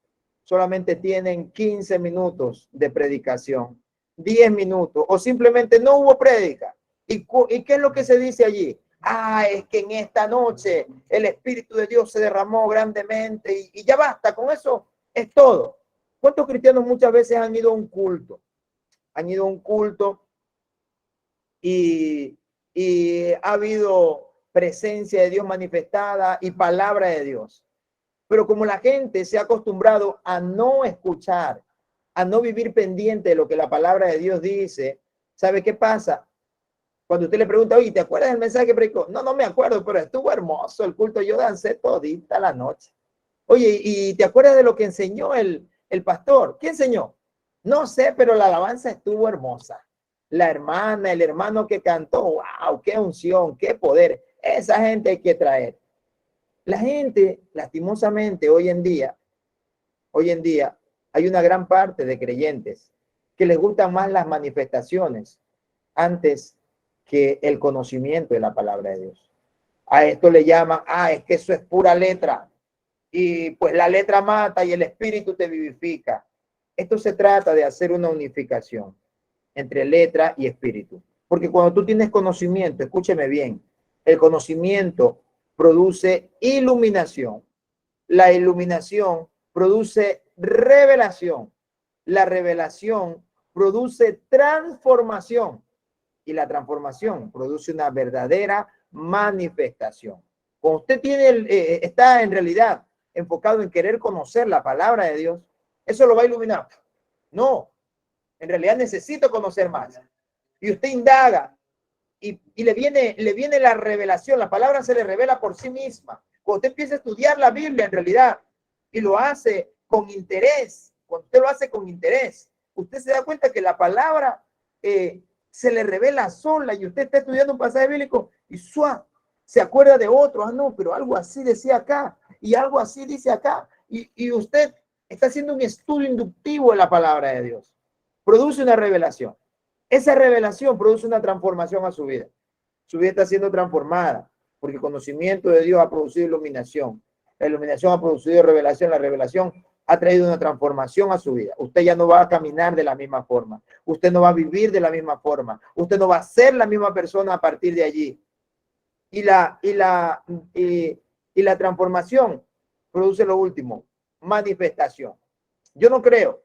solamente tienen 15 minutos de predicación, 10 minutos, o simplemente no hubo prédica. ¿Y qué es lo que se dice allí? Ah, es que en esta noche el Espíritu de Dios se derramó grandemente y ya basta, con eso es todo. ¿Cuántos cristianos muchas veces han ido a un culto? Han ido a un culto y ha habido presencia de Dios manifestada y palabra de Dios. Pero como la gente se ha acostumbrado a no escuchar, a no vivir pendiente de lo que la palabra de Dios dice, ¿sabe qué pasa? Cuando usted le pregunta, oye, ¿te acuerdas del mensaje que predicó? No, no me acuerdo, pero estuvo hermoso el culto. Yo dancé todita la noche. Oye, ¿y te acuerdas de lo que enseñó el pastor? ¿Qué enseñó? No sé, pero la alabanza estuvo hermosa. La hermana, el hermano que cantó, wow, qué unción, qué poder. Esa gente hay que traer. La gente, lastimosamente, hoy en día, hay una gran parte de creyentes que les gustan más las manifestaciones antes que el conocimiento de la palabra de Dios. A esto le llaman, es que eso es pura letra. Y pues la letra mata y el espíritu te vivifica. Esto se trata de hacer una unificación entre letra y espíritu. Porque cuando tú tienes conocimiento, escúcheme bien, el conocimiento produce iluminación. La iluminación produce revelación. La revelación produce transformación. Y la transformación produce una verdadera manifestación. Cuando usted está en realidad enfocado en querer conocer la palabra de Dios, eso lo va a iluminar. No, en realidad necesito conocer más. Y usted indaga y le viene la revelación. La palabra se le revela por sí misma. Cuando usted empieza a estudiar la Biblia en realidad y lo hace con interés, cuando usted lo hace con interés, usted se da cuenta que la palabra se le revela sola y usted está estudiando un pasaje bíblico y se acuerda de otro. No, pero algo así decía acá y algo así dice acá. Y usted está haciendo un estudio inductivo de la palabra de Dios. Produce una revelación. Esa revelación produce una transformación a su vida. Su vida está siendo transformada porque el conocimiento de Dios ha producido iluminación. La iluminación ha producido revelación. La revelación ha traído una transformación a su vida. Usted ya no va a caminar de la misma forma. Usted no va a vivir de la misma forma. Usted no va a ser la misma persona a partir de allí. Y la transformación produce lo último, manifestación. Yo no creo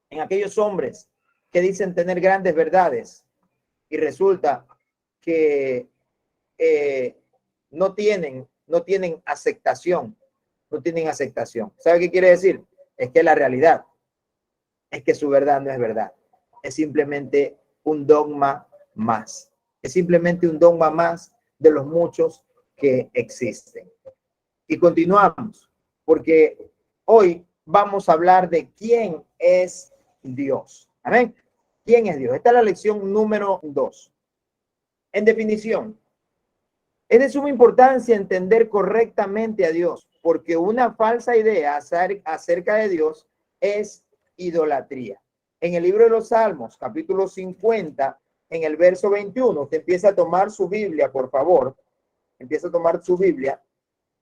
en aquellos hombres que dicen tener grandes verdades y resulta que no tienen aceptación, no tienen aceptación. ¿Sabe qué quiere decir? Es que la realidad es que su verdad no es verdad, es simplemente un dogma más, es simplemente un dogma más de los muchos que existen. Y continuamos, porque hoy vamos a hablar de quién es Dios. Amén. ¿Quién es Dios? Esta es la lección número 2. En definición, es de suma importancia entender correctamente a Dios, porque una falsa idea acerca de Dios es idolatría. En el libro de los Salmos, capítulo 50, en el verso 21, usted empieza a tomar su Biblia, por favor. Empieza a tomar su Biblia.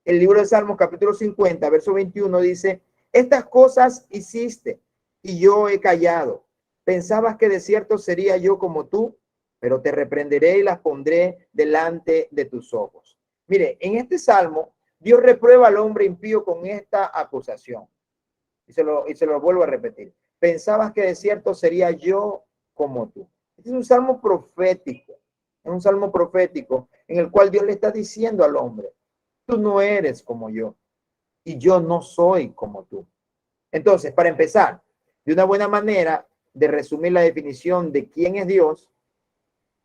El libro de Salmos, capítulo 50, verso 21, dice: estas cosas hiciste y yo he callado. Pensabas que de cierto sería yo como tú, pero te reprenderé y las pondré delante de tus ojos. Mire, en este salmo, Dios reprueba al hombre impío con esta acusación. Y se lo vuelvo a repetir. Pensabas que de cierto sería yo como tú. Este es un salmo profético. Es un salmo profético en el cual Dios le está diciendo al hombre: tú no eres como yo y yo no soy como tú. Entonces, para empezar, de una buena manera de resumir la definición de quién es Dios,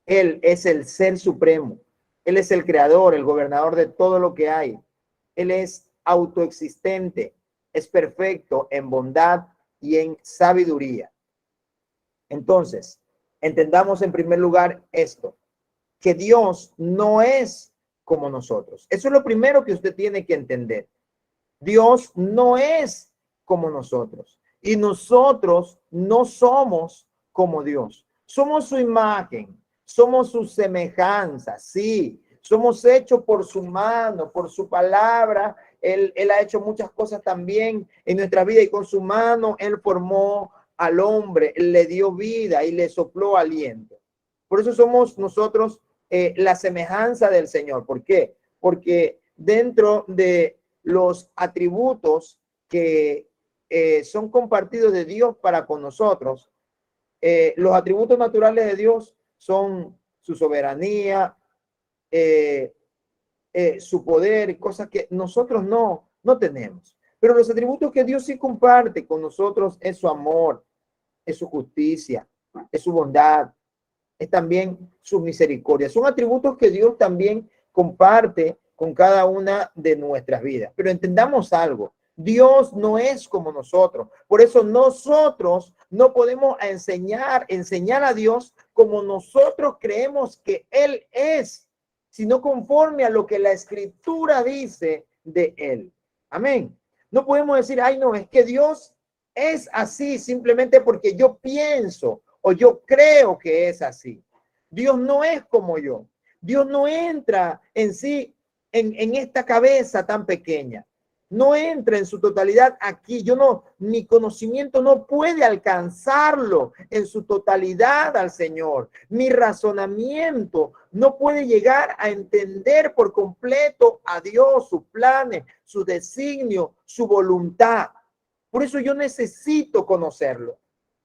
Él es el ser supremo. Él es el creador, el gobernador de todo lo que hay. Él es autoexistente, es perfecto en bondad y en sabiduría. Entonces, entendamos en primer lugar esto, que Dios no es como nosotros. Eso es lo primero que usted tiene que entender. Dios no es como nosotros y nosotros no somos como Dios. Somos su imagen, somos su semejanza, sí, somos hechos por su mano, por su palabra. Él ha hecho muchas cosas también en nuestra vida y con su mano Él formó al hombre, le dio vida y le sopló aliento. Por eso somos nosotros la semejanza del Señor. ¿Por qué? Porque dentro de los atributos que son compartidos de Dios para con nosotros, los atributos naturales de Dios son su soberanía, su poder, cosas que nosotros no tenemos. Pero los atributos que Dios sí comparte con nosotros es su amor, es su justicia, es su bondad, es también su misericordia. Son atributos que Dios también comparte con cada una de nuestras vidas. Pero entendamos algo, Dios no es como nosotros. Por eso nosotros no podemos enseñar a Dios como nosotros creemos que Él es, sino conforme a lo que la Escritura dice de Él. Amén. No podemos decir, ay, no, es que Dios es así simplemente porque yo pienso o yo creo que es así. Dios no es como yo. Dios no entra en sí en esta cabeza tan pequeña. No entra en su totalidad aquí. Mi conocimiento no puede alcanzarlo en su totalidad al Señor. Mi razonamiento no puede llegar a entender por completo a Dios, sus planes, su designio, su voluntad. Por eso yo necesito conocerlo.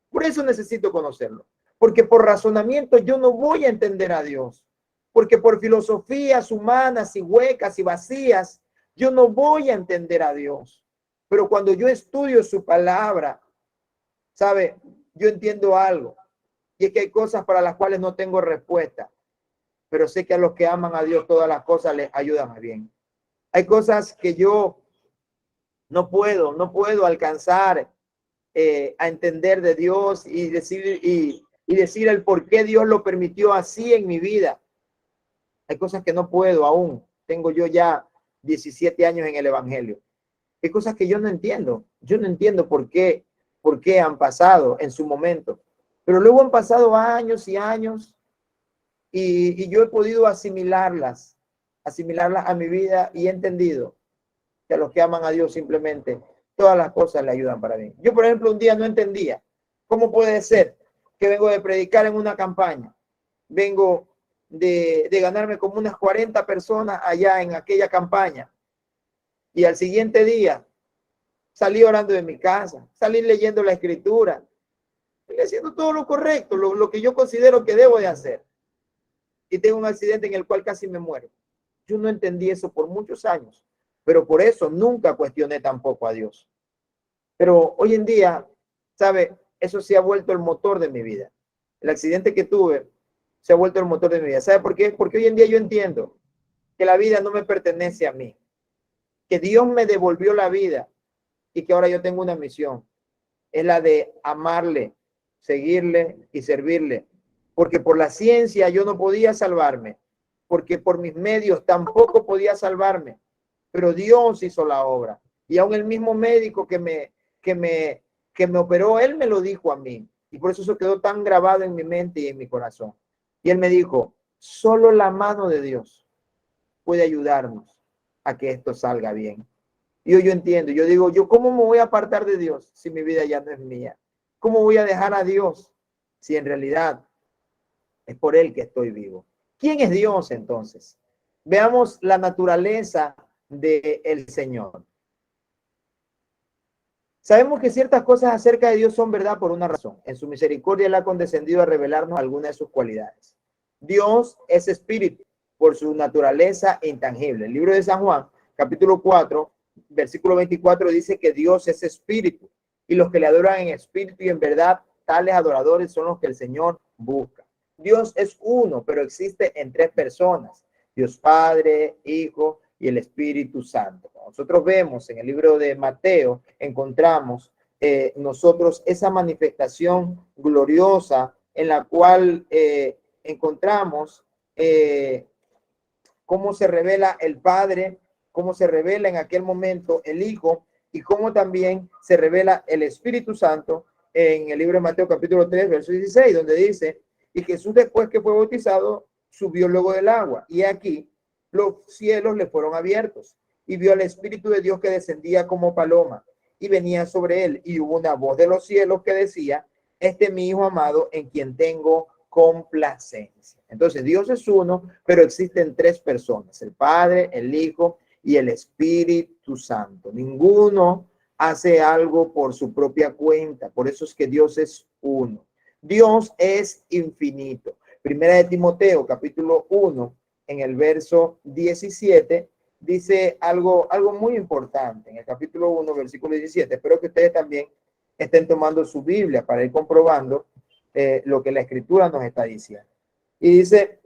Por eso necesito conocerlo. Porque por razonamiento yo no voy a entender a Dios. Porque por filosofías humanas y huecas y vacías, yo no voy a entender a Dios. Pero cuando yo estudio su palabra, ¿sabe? Yo entiendo algo. Y es que hay cosas para las cuales no tengo respuesta. Pero sé que a los que aman a Dios todas las cosas les ayudan a bien. Hay cosas que yo no puedo alcanzar a entender de Dios y decir el por qué Dios lo permitió así en mi vida. Hay cosas que no puedo aún. Tengo yo ya 17 años en el Evangelio. Hay cosas que yo no entiendo. Yo no entiendo por qué han pasado en su momento. Pero luego han pasado años y años y yo he podido asimilarlas a mi vida y he entendido que a los que aman a Dios simplemente todas las cosas le ayudan para mí. Yo, por ejemplo, un día no entendía cómo puede ser que vengo de predicar en una campaña, vengo de ganarme como unas 40 personas allá en aquella campaña y al siguiente día salí orando de mi casa, salí leyendo la escritura, y haciendo todo lo correcto, lo que yo considero que debo de hacer. Y tengo un accidente en el cual casi me muero. Yo no entendí eso por muchos años, pero por eso nunca cuestioné tampoco a Dios. Pero hoy en día, ¿sabe? Eso se ha vuelto el motor de mi vida. El accidente que tuve se ha vuelto el motor de mi vida. ¿Sabe por qué? Porque hoy en día yo entiendo que la vida no me pertenece a mí, que Dios me devolvió la vida y que ahora yo tengo una misión. Es la de amarle, seguirle y servirle. Porque por la ciencia yo no podía salvarme, porque por mis medios tampoco podía salvarme, pero Dios hizo la obra. Y aún el mismo médico que me operó, él me lo dijo a mí. Y por eso eso quedó tan grabado en mi mente y en mi corazón. Y él me dijo, solo la mano de Dios puede ayudarnos a que esto salga bien. Y yo entiendo, yo digo, yo cómo me voy a apartar de Dios si mi vida ya no es mía. ¿Cómo voy a dejar a Dios si en realidad es por Él que estoy vivo? ¿Quién es Dios entonces? Veamos la naturaleza del Señor. Sabemos que ciertas cosas acerca de Dios son verdad por una razón. En su misericordia Él ha condescendido a revelarnos algunas de sus cualidades. Dios es espíritu por su naturaleza intangible. El libro de San Juan, capítulo 4, versículo 24, dice que Dios es espíritu y los que le adoran en espíritu y en verdad, tales adoradores son los que el Señor busca. Dios es uno, pero existe en tres personas: Dios Padre, Hijo y el Espíritu Santo. Nosotros vemos en el libro de Mateo, encontramos nosotros esa manifestación gloriosa en la cual encontramos cómo se revela el Padre, cómo se revela en aquel momento el Hijo y cómo también se revela el Espíritu Santo en el libro de Mateo capítulo 3, verso 16, donde dice, y Jesús después que fue bautizado, subió luego del agua. Y aquí los cielos le fueron abiertos y vio al Espíritu de Dios que descendía como paloma y venía sobre él. Y hubo una voz de los cielos que decía, este es mi Hijo amado en quien tengo complacencia. Entonces Dios es uno, pero existen tres personas: el Padre, el Hijo y el Espíritu Santo. Ninguno hace algo por su propia cuenta. Por eso es que Dios es uno. Dios es infinito. Primera de Timoteo, capítulo 1, en el verso 17, dice algo muy importante. En el capítulo 1, versículo 17. Espero que ustedes también estén tomando su Biblia para ir comprobando lo que la Escritura nos está diciendo. Y dice,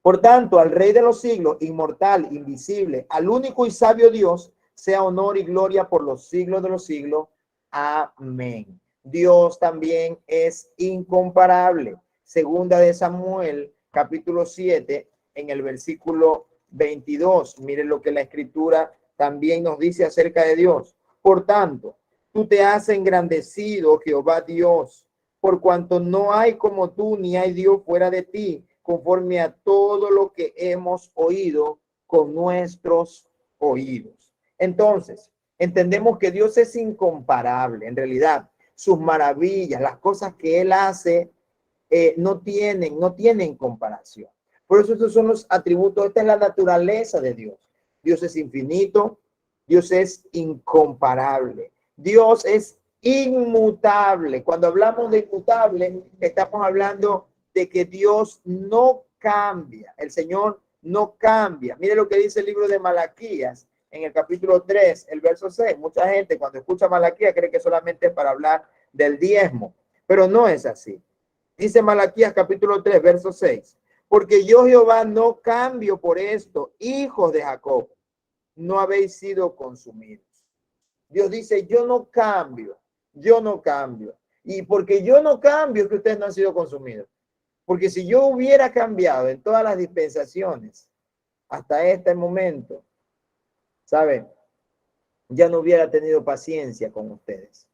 por tanto, al Rey de los siglos, inmortal, invisible, al único y sabio Dios, sea honor y gloria por los siglos de los siglos. Amén. Dios también es incomparable. Segunda de Samuel, capítulo 7, en el versículo 22. Miren lo que la Escritura también nos dice acerca de Dios. Por tanto, tú te has engrandecido, Jehová Dios, por cuanto no hay como tú, ni hay Dios fuera de ti, conforme a todo lo que hemos oído con nuestros oídos. Entonces, entendemos que Dios es incomparable. En realidad, sus maravillas, las cosas que Él hace, no tienen comparación. Por eso estos son los atributos, esta es la naturaleza de Dios. Dios es infinito, Dios es incomparable, Dios es inmutable. Cuando hablamos de inmutable, estamos hablando de que Dios no cambia, el Señor no cambia. Mire lo que dice el libro de Malaquías en el capítulo 3, el verso 6. Mucha gente cuando escucha Malaquías cree que solamente es para hablar del diezmo, pero no es así. Dice Malaquías capítulo 3, verso 6. Porque yo, Jehová, no cambio por esto, hijos de Jacob, no habéis sido consumidos. Dios dice, yo no cambio, yo no cambio. Y porque yo no cambio, que ustedes no han sido consumidos. Porque si yo hubiera cambiado en todas las dispensaciones hasta este momento, ¿saben? Ya no hubiera tenido paciencia con ustedes.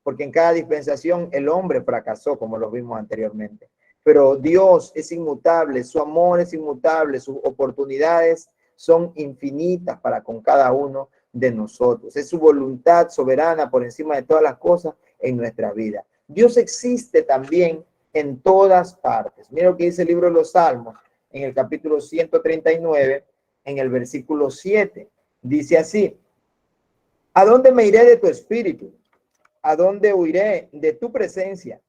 Porque en cada dispensación el hombre fracasó, como lo vimos anteriormente. Pero Dios es inmutable, su amor es inmutable, sus oportunidades son infinitas para con cada uno de nosotros. Es su voluntad soberana por encima de todas las cosas en nuestra vida. Dios existe también en todas partes. Mira lo que dice el libro de los Salmos en el capítulo 139, en el versículo 7. Dice así, ¿a dónde me iré de tu espíritu? ¿A dónde huiré de tu presencia?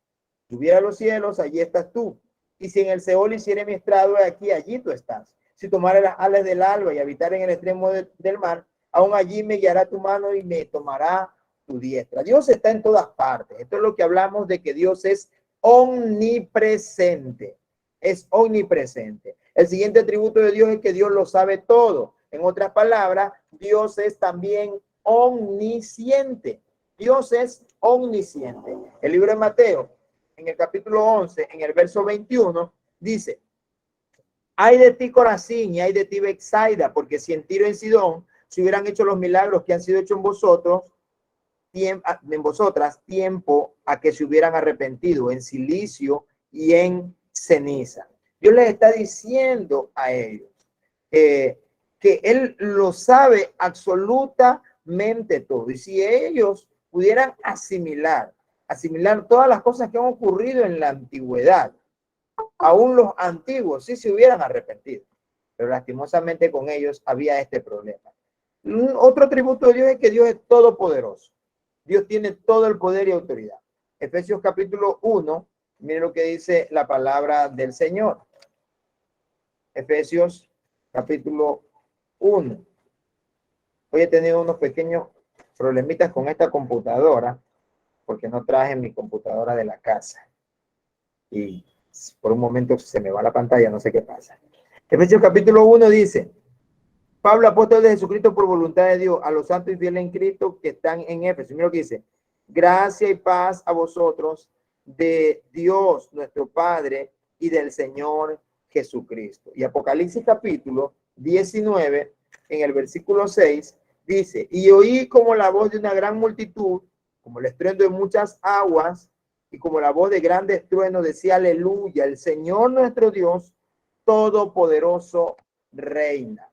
Si subiera a los cielos, allí estás tú. Y si en el Seol hiciere mi estrado, aquí, allí tú estás. Si tomara las alas del alba y habitar en el extremo del mar, aún allí me guiará tu mano y me tomará tu diestra. Dios está en todas partes. Esto es lo que hablamos de que Dios es omnipresente. Es omnipresente. El siguiente atributo de Dios es que Dios lo sabe todo. En otras palabras, Dios es también omnisciente. Dios es omnisciente. El libro de Mateo, en el capítulo 11, en el verso 21, dice, ay de ti, Corazín, y ay de ti, Betsaida, porque si en Tiro y en Sidón se hubieran hecho los milagros que han sido hechos en vosotras, tiempo a que se hubieran arrepentido en silicio y en ceniza. Dios les está diciendo a ellos que Él lo sabe absolutamente todo. Y si ellos pudieran asimilar todas las cosas que han ocurrido en la antigüedad, aún los antiguos sí se hubieran arrepentido, pero lastimosamente con ellos había este problema. Otro atributo de Dios es que Dios es todopoderoso. Dios tiene todo el poder y autoridad. Efesios capítulo 1, miren lo que dice la palabra del Señor. Efesios capítulo 1. Hoy he tenido unos pequeños problemitas con esta computadora porque no traje mi computadora de la casa. Y por un momento se me va la pantalla, no sé qué pasa. Efesios capítulo 1 dice, Pablo, apóstol de Jesucristo por voluntad de Dios, a los santos y fieles en Cristo que están en Éfeso. Mira lo que dice, gracia y paz a vosotros de Dios nuestro Padre y del Señor Jesucristo. Y Apocalipsis capítulo 19, en el versículo 6, dice, y oí como la voz de una gran multitud, como el estruendo de muchas aguas, y como la voz de grandes truenos decía, aleluya, el Señor nuestro Dios todopoderoso reina.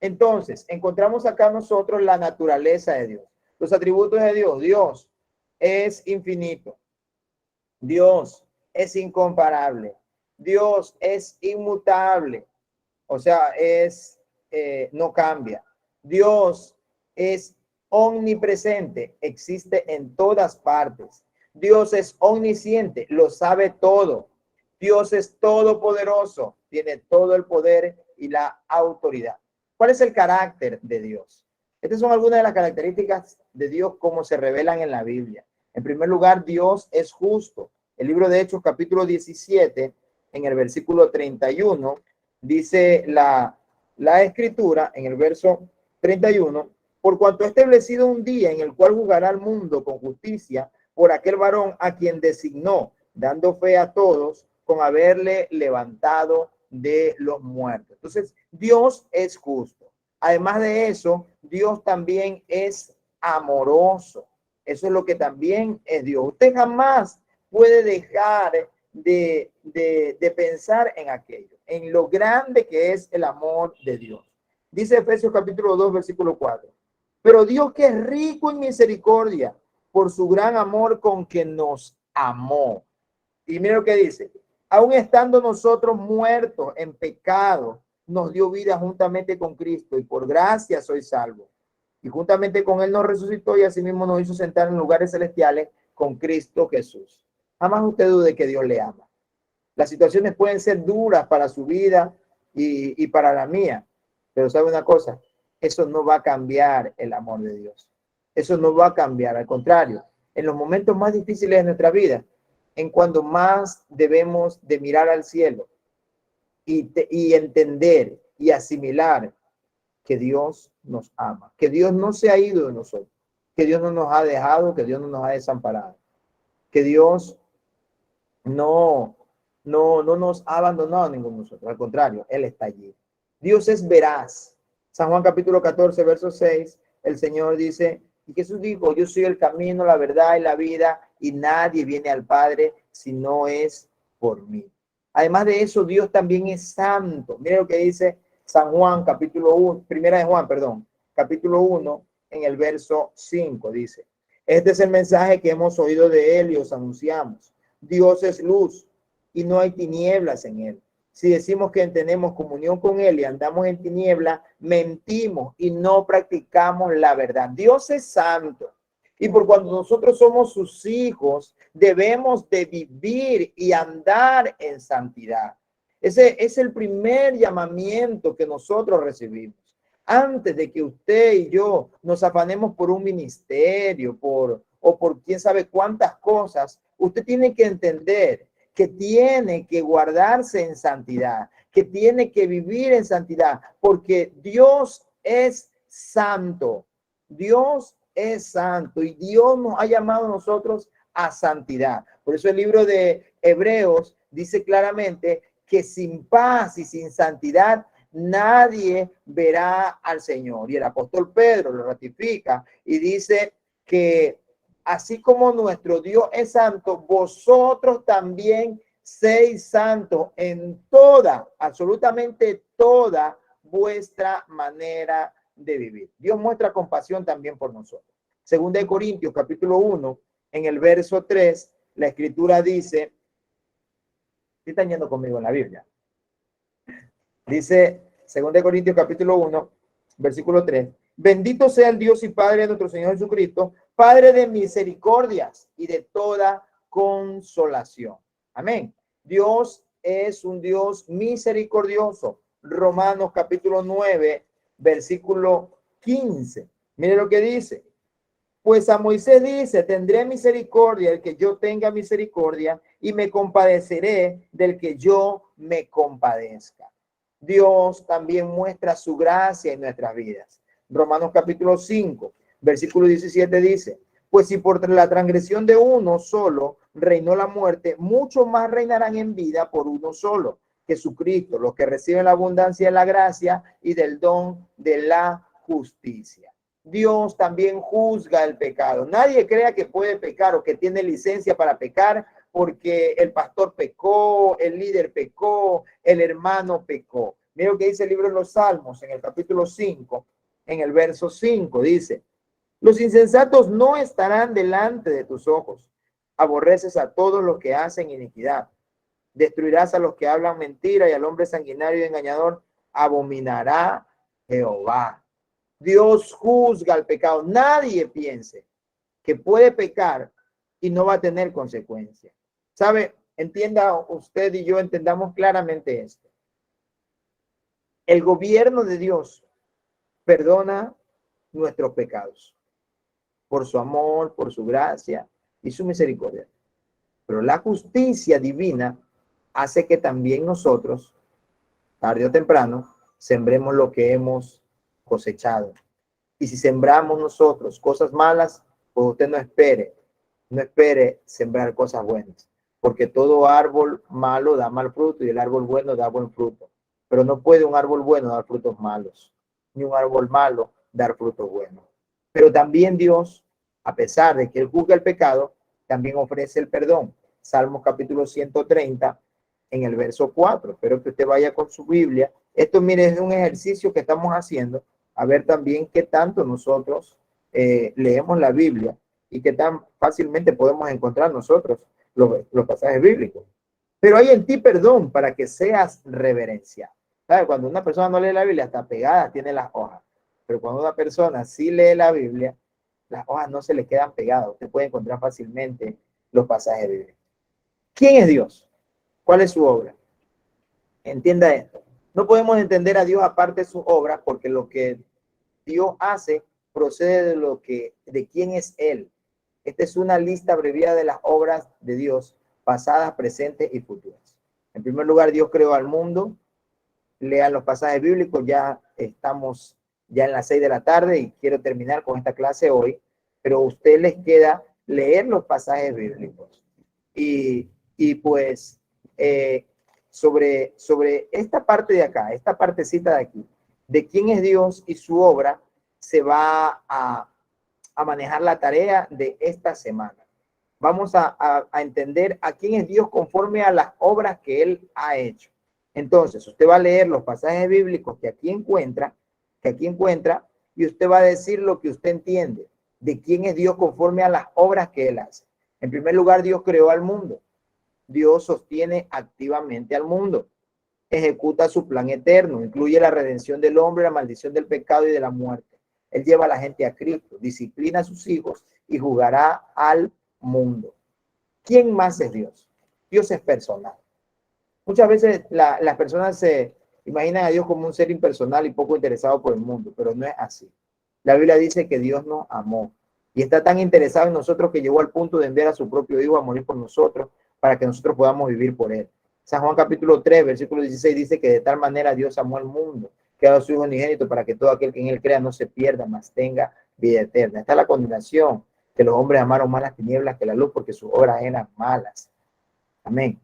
Entonces, encontramos acá nosotros la naturaleza de Dios, los atributos de Dios. Dios es infinito, Dios es incomparable, Dios es inmutable, o sea, no cambia. Dios es omnipresente, existe en todas partes. Dios es omnisciente, lo sabe todo. Dios es todopoderoso, tiene todo el poder y la autoridad. ¿Cuál es el carácter de Dios? Estas son algunas de las características de Dios como se revelan en la Biblia. En primer lugar, Dios es justo. El libro de Hechos, capítulo 17, en el versículo 31, dice la escritura, en el verso 31, por cuanto ha establecido un día en el cual juzgará al mundo con justicia por aquel varón a quien designó, dando fe a todos con haberle levantado de los muertos. Entonces, Dios es justo. Además de eso, Dios también es amoroso. Eso es lo que también es Dios. Usted jamás puede dejar de pensar en aquello, en lo grande que es el amor de Dios. Dice Efesios capítulo 2, versículo 4. Pero Dios, que es rico en misericordia, por su gran amor con que nos amó. Y mira lo que dice. Aun estando nosotros muertos en pecado, nos dio vida juntamente con Cristo, y por gracia soy salvo. Y juntamente con él nos resucitó, y asimismo nos hizo sentar en lugares celestiales con Cristo Jesús. Jamás usted dude que Dios le ama. Las situaciones pueden ser duras para su vida y para la mía, pero sabe una cosa, eso no va a cambiar el amor de Dios. Eso no va a cambiar, al contrario, en los momentos más difíciles de nuestra vida, en cuando más debemos de mirar al cielo y entender y asimilar que Dios nos ama, que Dios no se ha ido de nosotros, que Dios no nos ha dejado, que Dios no nos ha desamparado, que Dios no nos ha abandonado a ninguno de nosotros, al contrario, Él está allí. Dios es veraz. San Juan capítulo 14, verso 6, el Señor dice, y Jesús dijo, yo soy el camino, la verdad y la vida, y nadie viene al Padre si no es por mí. Además de eso, Dios también es santo. Mira lo que dice San Juan, capítulo 1, primera de Juan, perdón, capítulo 1, en el verso 5, dice, este es el mensaje que hemos oído de él y os anunciamos. Dios es luz y no hay tinieblas en él. Si decimos que tenemos comunión con él y andamos en tiniebla, mentimos y no practicamos la verdad. Dios es santo. Y por cuando nosotros somos sus hijos, debemos de vivir y andar en santidad. Ese es el primer llamamiento que nosotros recibimos. Antes de que usted y yo nos afanemos por un ministerio, o por quién sabe cuántas cosas, usted tiene que entender que tiene que guardarse en santidad, que tiene que vivir en santidad, porque Dios es santo. Dios es santo y Dios nos ha llamado a nosotros a santidad. Por eso el libro de Hebreos dice claramente que sin paz y sin santidad nadie verá al Señor. Y el apóstol Pedro lo ratifica y dice que así como nuestro Dios es santo, vosotros también seis santos en toda, absolutamente toda vuestra manera de vivir. Dios muestra compasión también por nosotros. Segunda de Corintios, capítulo 1, en el verso 3, la escritura dice, ¿sí están yendo conmigo en la Biblia? Dice, segunda de Corintios, capítulo 1, versículo 3, bendito sea el Dios y Padre de nuestro Señor Jesucristo, Padre de misericordias y de toda consolación. Amén. Dios es un Dios misericordioso. Romanos capítulo 9, versículo 15. Mire lo que dice. Pues a Moisés dice, tendré misericordia del que yo tenga misericordia y me compadeceré del que yo me compadezca. Dios también muestra su gracia en nuestras vidas. Romanos capítulo 5, versículo 17 dice, pues si por la transgresión de uno solo reinó la muerte, mucho más reinarán en vida por uno solo, Jesucristo, los que reciben la abundancia de la gracia y del don de la justicia. Dios también juzga el pecado. Nadie crea que puede pecar o que tiene licencia para pecar porque el pastor pecó, el líder pecó, el hermano pecó. Mira lo que dice el libro de los Salmos en el capítulo 5, en el verso 5, dice, los insensatos no estarán delante de tus ojos. Aborreces a todos los que hacen iniquidad. Destruirás a los que hablan mentira y al hombre sanguinario y engañador abominará Jehová. Dios juzga el pecado. Nadie piense que puede pecar y no va a tener consecuencias. ¿Sabe? Entienda usted y yo, entendamos claramente esto. El gobierno de Dios perdona nuestros pecados por su amor, por su gracia y su misericordia. Pero la justicia divina hace que también nosotros, tarde o temprano, sembremos lo que hemos cosechado. Y si sembramos nosotros cosas malas, pues usted no espere sembrar cosas buenas, porque todo árbol malo da mal fruto y el árbol bueno da buen fruto. Pero no puede un árbol bueno dar frutos malos, ni un árbol malo dar frutos buenos. Pero también Dios, a pesar de que Él juzga el pecado, también ofrece el perdón. Salmos capítulo 130, en el verso 4. Espero que usted vaya con su Biblia. Esto, mire, es un ejercicio que estamos haciendo, a ver también qué tanto nosotros leemos la Biblia y qué tan fácilmente podemos encontrar nosotros los pasajes bíblicos. Pero hay en ti perdón para que seas reverenciado. ¿Sabe? Cuando una persona no lee la Biblia, está pegada, tiene las hojas. Pero cuando una persona sí lee la Biblia, las hojas no se le quedan pegadas. Usted puede encontrar fácilmente los pasajes bíblicos. ¿Quién es Dios? ¿Cuál es su obra? Entienda esto. No podemos entender a Dios aparte de sus obras, porque lo que Dios hace procede de quién es Él. Esta es una lista abreviada de las obras de Dios, pasadas, presentes y futuras. En primer lugar, Dios creó al mundo. Lean los pasajes bíblicos, ya estamos ya en las 6 de la tarde y quiero terminar con esta clase hoy, pero a usted les queda leer los pasajes bíblicos. Y pues sobre esta parte de acá, esta partecita de aquí, de quién es Dios y su obra, se va a manejar la tarea de esta semana. Vamos a entender a quién es Dios conforme a las obras que Él ha hecho. Entonces, usted va a leer los pasajes bíblicos que aquí encuentra, y usted va a decir lo que usted entiende de quién es Dios conforme a las obras que Él hace. En primer lugar, Dios creó al mundo. Dios sostiene activamente al mundo. Ejecuta su plan eterno, incluye la redención del hombre, la maldición del pecado y de la muerte. Él lleva a la gente a Cristo, disciplina a sus hijos y juzgará al mundo. ¿Quién más es Dios? Dios es personal. Muchas veces las personas se imaginan a Dios como un ser impersonal y poco interesado por el mundo, pero no es así. La Biblia dice que Dios nos amó y está tan interesado en nosotros que llegó al punto de enviar a su propio Hijo a morir por nosotros para que nosotros podamos vivir por Él. San Juan capítulo 3, versículo 16 dice que de tal manera Dios amó al mundo, que ha dado a su Hijo unigénito para que todo aquel que en Él crea no se pierda, mas tenga vida eterna. Está la condenación, que los hombres amaron más las tinieblas que la luz porque sus obras eran malas. Amén.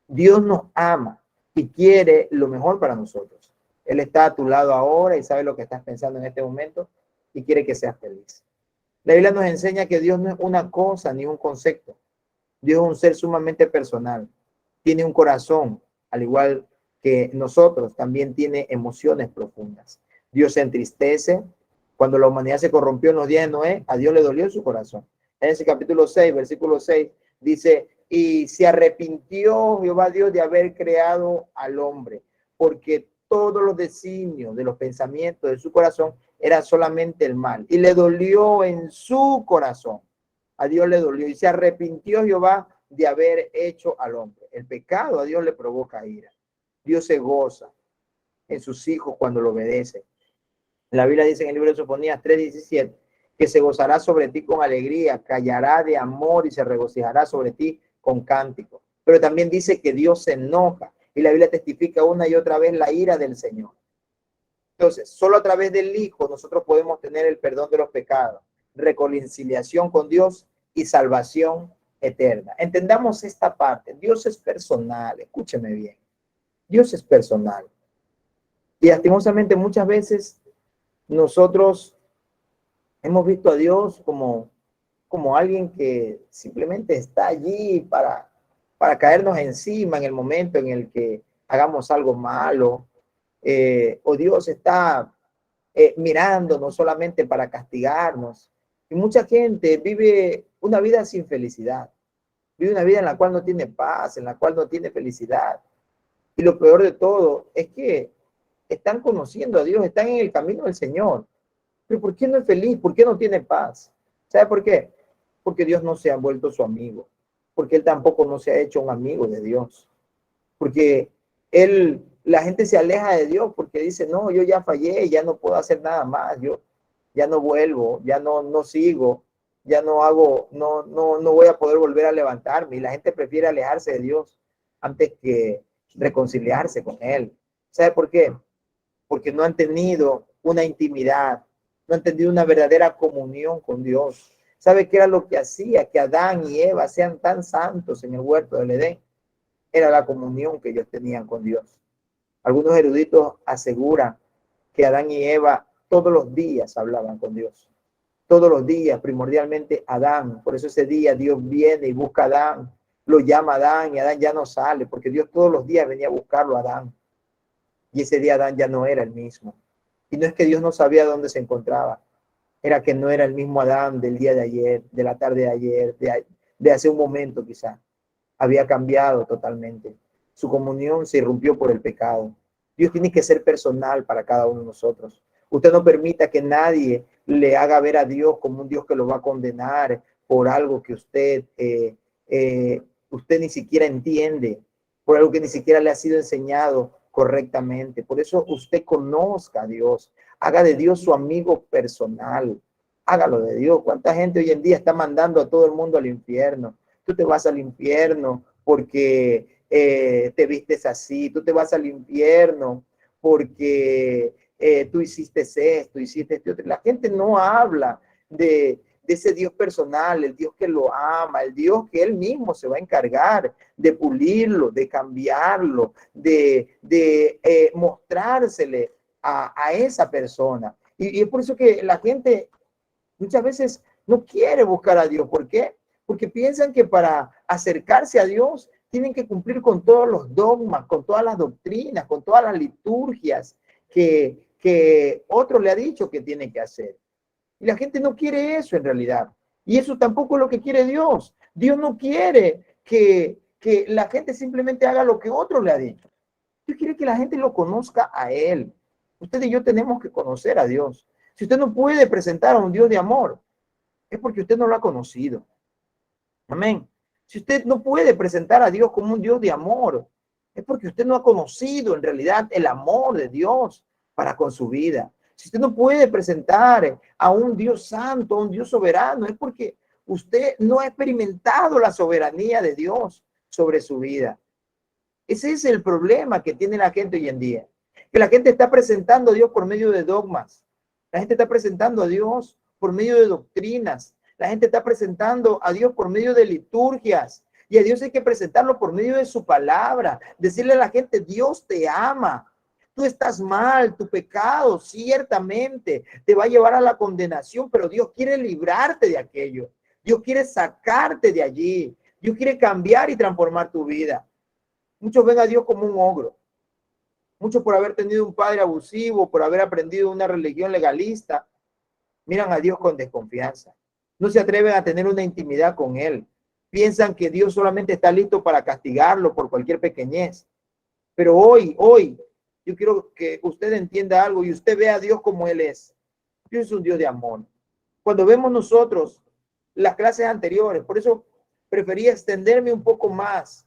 Dios nos ama y quiere lo mejor para nosotros. Él está a tu lado ahora y sabe lo que estás pensando en este momento y quiere que seas feliz. La Biblia nos enseña que Dios no es una cosa ni un concepto. Dios es un ser sumamente personal. Tiene un corazón, al igual que nosotros, también tiene emociones profundas. Dios se entristece. Cuando la humanidad se corrompió en los días de Noé, a Dios le dolió en su corazón. En ese capítulo 6, versículo 6, dice: y se arrepintió Jehová Dios de haber creado al hombre, porque todos los designios de los pensamientos de su corazón eran solamente el mal. Y le dolió en su corazón. A Dios le dolió. Y se arrepintió Jehová de haber hecho al hombre. El pecado a Dios le provoca ira. Dios se goza en sus hijos cuando lo obedecen. La Biblia dice en el libro de Sofonías 3:17 que se gozará sobre ti con alegría, callará de amor y se regocijará sobre ti con cántico. Pero también dice que Dios se enoja y la Biblia testifica una y otra vez la ira del Señor. Entonces, solo a través del Hijo nosotros podemos tener el perdón de los pecados, reconciliación con Dios y salvación eterna. Entendamos esta parte. Dios es personal, escúcheme bien. Dios es personal. Y lastimosamente muchas veces nosotros hemos visto a Dios como alguien que simplemente está allí para caernos encima en el momento en el que hagamos algo malo. O Dios está mirándonos solamente para castigarnos. Y mucha gente vive una vida sin felicidad. Vive una vida en la cual no tiene paz, en la cual no tiene felicidad. Y lo peor de todo es que están conociendo a Dios, están en el camino del Señor. Pero ¿por qué no es feliz? ¿Por qué no tiene paz? ¿Sabe por qué? Porque Dios no se ha vuelto su amigo. Porque Él tampoco no se ha hecho un amigo de Dios. Porque la gente se aleja de Dios porque dice: no, yo ya fallé, ya no puedo hacer nada más, yo ya no vuelvo, ya no sigo, ya no hago, no voy a poder volver a levantarme. Y la gente prefiere alejarse de Dios antes que reconciliarse con Él. ¿Sabe por qué? Porque no han tenido una intimidad, no han tenido una verdadera comunión con Dios. ¿Sabe qué era lo que hacía que Adán y Eva sean tan santos en el huerto del Edén? Era la comunión que ellos tenían con Dios. Algunos eruditos aseguran que Adán y Eva todos los días hablaban con Dios. Todos los días, primordialmente Adán. Por eso ese día Dios viene y busca a Adán, lo llama a Adán y Adán ya no sale, porque Dios todos los días venía a buscarlo a Adán. Y ese día Adán ya no era el mismo. Y no es que Dios no sabía dónde se encontraba, era que no era el mismo Adán del día de ayer, de la tarde de ayer, de hace un momento quizá. Había cambiado totalmente. Su comunión se irrumpió por el pecado. Dios tiene que ser personal para cada uno de nosotros. Usted no permita que nadie le haga ver a Dios como un Dios que lo va a condenar por algo que usted ni siquiera entiende, por algo que ni siquiera le ha sido enseñado correctamente. Por eso usted conozca a Dios, haga de Dios su amigo personal, hágalo de Dios. ¿Cuánta gente hoy en día está mandando a todo el mundo al infierno? Tú te vas al infierno porque te vistes así, tú te vas al infierno porque tú hiciste esto, hiciste esto. La gente no habla de ese Dios personal, el Dios que lo ama, el Dios que Él mismo se va a encargar de pulirlo, de cambiarlo, de mostrársele a esa persona. Y es por eso que la gente muchas veces no quiere buscar a Dios. ¿Por qué? Porque piensan que para acercarse a Dios tienen que cumplir con todos los dogmas, con todas las doctrinas, con todas las liturgias que otro le ha dicho que tiene que hacer. Y la gente no quiere eso en realidad. Y eso tampoco es lo que quiere Dios. Dios no quiere que la gente simplemente haga lo que otro le ha dicho. Dios quiere que la gente lo conozca a Él. Usted y yo tenemos que conocer a Dios. Si usted no puede presentar a un Dios de amor, es porque usted no lo ha conocido. Amén. Si usted no puede presentar a Dios como un Dios de amor, es porque usted no ha conocido en realidad el amor de Dios para con su vida. Si usted no puede presentar a un Dios santo, a un Dios soberano, es porque usted no ha experimentado la soberanía de Dios sobre su vida. Ese es el problema que tiene la gente hoy en día. Que la gente está presentando a Dios por medio de dogmas. La gente está presentando a Dios por medio de doctrinas. La gente está presentando a Dios por medio de liturgias. Y a Dios hay que presentarlo por medio de su palabra. Decirle a la gente, Dios te ama. Tú estás mal, tu pecado ciertamente te va a llevar a la condenación, pero Dios quiere librarte de aquello. Dios quiere sacarte de allí. Dios quiere cambiar y transformar tu vida. Muchos ven a Dios como un ogro. Muchos por haber tenido un padre abusivo, por haber aprendido una religión legalista, miran a Dios con desconfianza. No se atreven a tener una intimidad con Él. Piensan que Dios solamente está listo para castigarlo por cualquier pequeñez. Pero hoy, yo quiero que usted entienda algo y usted vea a Dios como Él es. Dios es un Dios de amor. Cuando vemos nosotros las clases anteriores, por eso prefería extenderme un poco más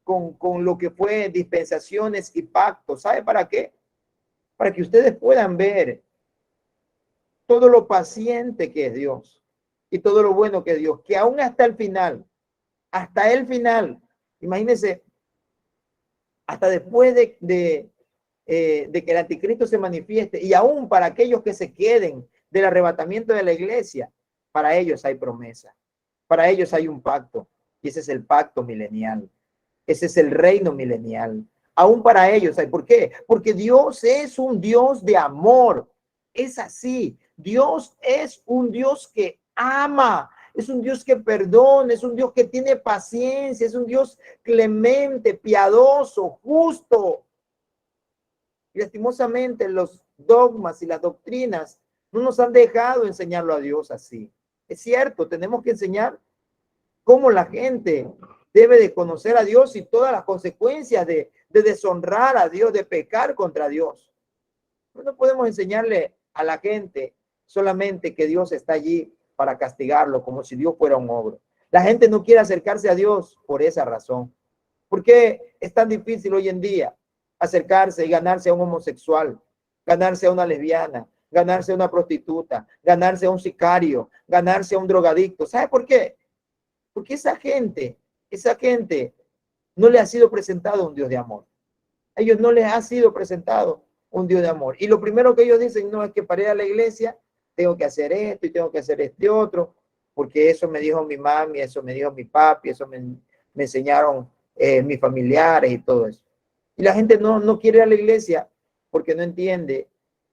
con lo que fue dispensaciones y pactos. ¿Sabe para qué? Para que ustedes puedan ver todo lo paciente que es Dios y todo lo bueno que es Dios, que aún hasta el final, imagínense, hasta después de que el anticristo se manifieste y aún para aquellos que se queden del arrebatamiento de la iglesia, para ellos hay promesa, para ellos hay un pacto y ese es el pacto milenial. Ese es el reino milenial. Aún para ellos. ¿Por qué? Porque Dios es un Dios de amor. Es así. Dios es un Dios que ama. Es un Dios que perdona. Es un Dios que tiene paciencia. Es un Dios clemente, piadoso, justo. Y lastimosamente los dogmas y las doctrinas no nos han dejado enseñarlo a Dios así. Es cierto, tenemos que enseñar cómo la gente debe de conocer a Dios y todas las consecuencias de deshonrar a Dios, de pecar contra Dios. No podemos enseñarle a la gente solamente que Dios está allí para castigarlo, como si Dios fuera un ogro. La gente no quiere acercarse a Dios por esa razón. ¿Por qué es tan difícil hoy en día acercarse y ganarse a un homosexual, ganarse a una lesbiana, ganarse a una prostituta, ganarse a un sicario, ganarse a un drogadicto? ¿Sabe por qué? Porque esa gente no les ha sido presentado un Dios de amor. A ellos no les ha sido presentado un Dios de amor. Y lo primero que ellos dicen, no, es que para ir a la iglesia tengo que hacer esto y tengo que hacer este otro, porque eso me dijo mi mami, eso me dijo mi papi, eso me enseñaron mis familiares y todo eso. Y la gente no quiere ir a la iglesia porque no entiende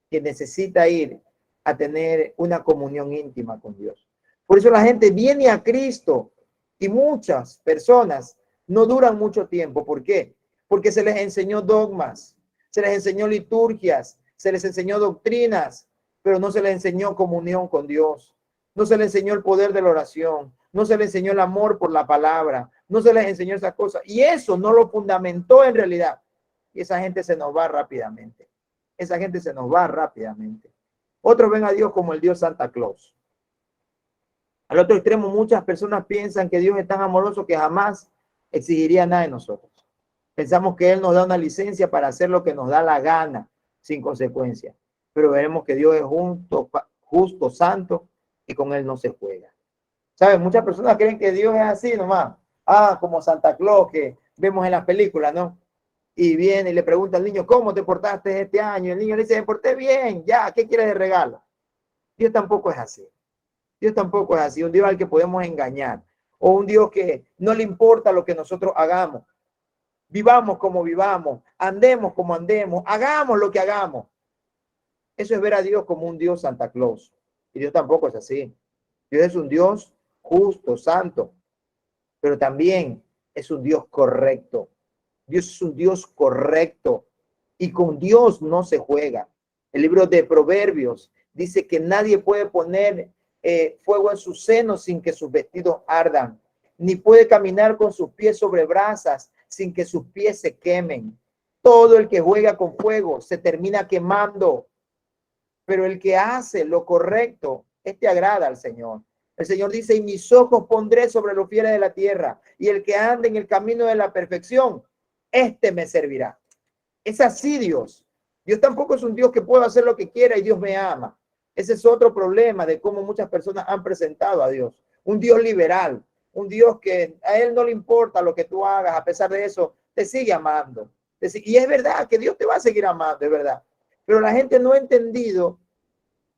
que necesita ir a tener una comunión íntima con Dios. Por eso la gente viene a Cristo y muchas personas no duran mucho tiempo. ¿Por qué? Porque se les enseñó dogmas, se les enseñó liturgias, se les enseñó doctrinas, pero no se les enseñó comunión con Dios. No se les enseñó el poder de la oración, no se les enseñó el amor por la palabra, no se les enseñó esas cosas. Y eso no lo fundamentó en realidad. Y esa gente se nos va rápidamente. Esa gente se nos va rápidamente. Otros ven a Dios como el Dios Santa Claus. Al otro extremo, muchas personas piensan que Dios es tan amoroso que jamás exigiría nada de nosotros. Pensamos que Él nos da una licencia para hacer lo que nos da la gana, sin consecuencia. Pero veremos que Dios es justo, santo, y con Él no se juega. ¿Saben? Muchas personas creen que Dios es así nomás. Como Santa Claus que vemos en las películas, ¿no? Y viene y le pregunta al niño, ¿cómo te portaste este año? Y el niño le dice, me porté bien, ya, ¿qué quieres de regalo? Dios tampoco es así. Dios tampoco es así. Un Dios al que podemos engañar. O un Dios que no le importa lo que nosotros hagamos. Vivamos como vivamos, andemos como andemos, hagamos lo que hagamos. Eso es ver a Dios como un Dios Santa Claus. Y Dios tampoco es así. Dios es un Dios justo, santo, pero también es un Dios correcto. Dios es un Dios correcto y con Dios no se juega. El libro de Proverbios dice que nadie puede poner fuego en sus senos sin que sus vestidos ardan, ni puede caminar con sus pies sobre brasas sin que sus pies se quemen. Todo el que juega con fuego se termina quemando, pero el que hace lo correcto, este agrada al Señor. El Señor dice, y mis ojos pondré sobre los fieles de la tierra, y el que ande en el camino de la perfección, este me servirá. Es así Dios. Dios tampoco es un Dios que pueda hacer lo que quiera y Dios me ama. Ese es otro problema de cómo muchas personas han presentado a Dios. Un Dios liberal, un Dios que a Él no le importa lo que tú hagas, a pesar de eso, te sigue amando. Y es verdad que Dios te va a seguir amando, es verdad. Pero la gente no ha entendido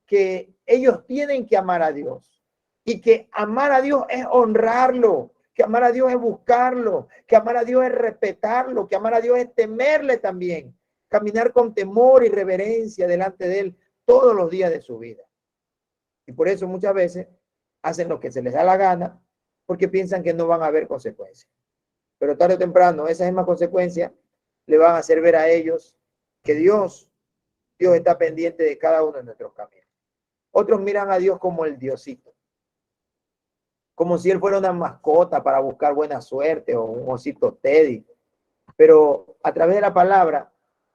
que ellos tienen que amar a Dios y que amar a Dios es honrarlo, que amar a Dios es buscarlo, que amar a Dios es respetarlo, que amar a Dios es temerle también, caminar con temor y reverencia delante de Él todos los días de su vida. Y por eso muchas veces hacen lo que se les da la gana porque piensan que no van a haber consecuencias. Pero tarde o temprano esas mismas consecuencias le van a hacer ver a ellos que Dios está pendiente de cada uno de nuestros caminos. Otros miran a Dios como el Diosito, como si Él fuera una mascota para buscar buena suerte o un osito Teddy. Pero a través de la palabra,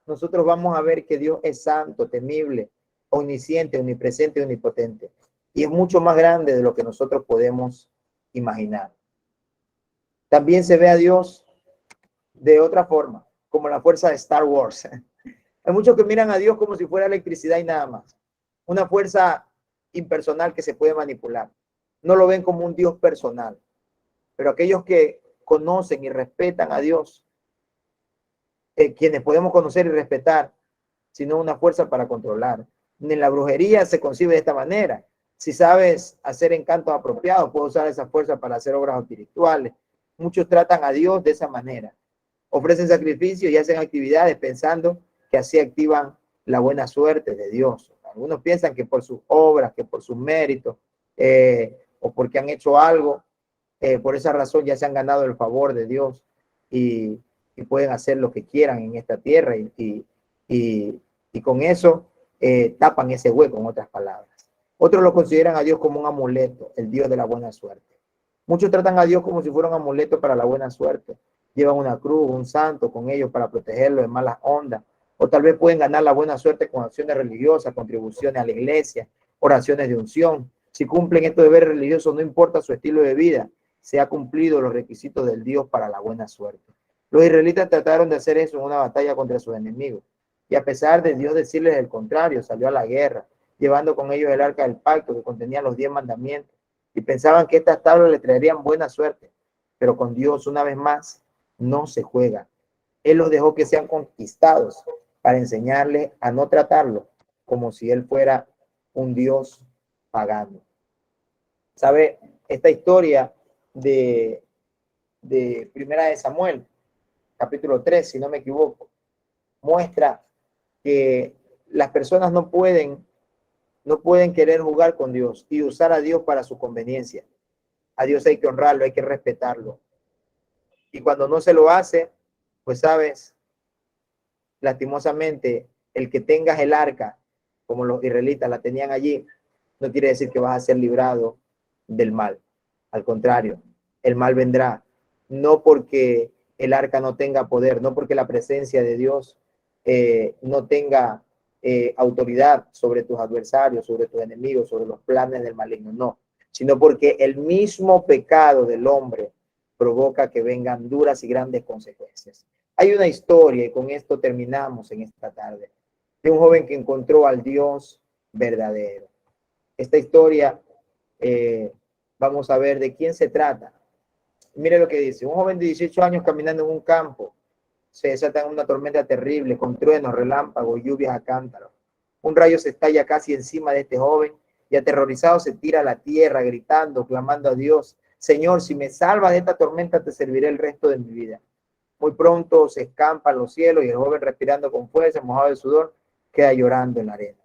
nosotros vamos a ver que Dios es santo, temible, omnisciente, omnipresente, omnipotente. Y es mucho más grande de lo que nosotros podemos imaginar. También se ve a Dios de otra forma, como la fuerza de Star Wars. Hay muchos que miran a Dios como si fuera electricidad y nada más. Una fuerza impersonal que se puede manipular. No lo ven como un Dios personal. Pero aquellos que conocen y respetan a Dios, quienes podemos conocer y respetar, sino una fuerza para controlar. En la brujería se concibe de esta manera. Si sabes hacer encantos apropiados, puedes usar esa fuerza para hacer obras espirituales. Muchos tratan a Dios de esa manera. Ofrecen sacrificios y hacen actividades pensando que así activan la buena suerte de Dios. Algunos piensan que por sus obras, que por sus méritos, o porque han hecho algo, por esa razón ya se han ganado el favor de Dios y pueden hacer lo que quieran en esta tierra y con eso tapan ese hueco, en otras palabras. Otros lo consideran a Dios como un amuleto, el Dios de la buena suerte. Muchos tratan a Dios como si fuera un amuleto para la buena suerte. Llevan una cruz, un santo con ellos para protegerlo de malas ondas. O tal vez pueden ganar la buena suerte con acciones religiosas, contribuciones a la iglesia, oraciones de unción. Si cumplen estos deberes religiosos, no importa su estilo de vida, se ha cumplido los requisitos del Dios para la buena suerte. Los israelitas trataron de hacer eso en una batalla contra sus enemigos. Y a pesar de Dios decirles el contrario, salió a la guerra, llevando con ellos el arca del pacto que contenía los 10 mandamientos. Y pensaban que estas tablas le traerían buena suerte. Pero con Dios, una vez más, no se juega. Él los dejó que sean conquistados para enseñarles a no tratarlo como si él fuera un dios pagano. ¿Sabe? Esta historia de Primera de Samuel, capítulo 3, si no me equivoco, muestra que las personas no pueden querer jugar con Dios y usar a Dios para su conveniencia. A Dios hay que honrarlo, hay que respetarlo. Y cuando no se lo hace, pues sabes, lastimosamente, el que tengas el arca, como los israelitas la tenían allí, no quiere decir que vas a ser librado del mal. Al contrario, el mal vendrá, no porque el arca no tenga poder, no porque la presencia de Dios no tenga autoridad sobre tus adversarios, sobre tus enemigos, sobre los planes del maligno, no, sino porque el mismo pecado del hombre provoca que vengan duras y grandes consecuencias. Hay una historia, y con esto terminamos en esta tarde, de un joven que encontró al Dios verdadero. Esta historia, vamos a ver de quién se trata. Mire lo que dice: un joven de 18 años caminando en un campo, se desata una tormenta terrible, con truenos, relámpagos, lluvias a cántaros. Un rayo se estalla casi encima de este joven y aterrorizado se tira a la tierra, gritando, clamando a Dios: Señor, si me salvas de esta tormenta, te serviré el resto de mi vida. Muy pronto se escampan los cielos y el joven, respirando con fuerza, mojado de sudor, queda llorando en la arena.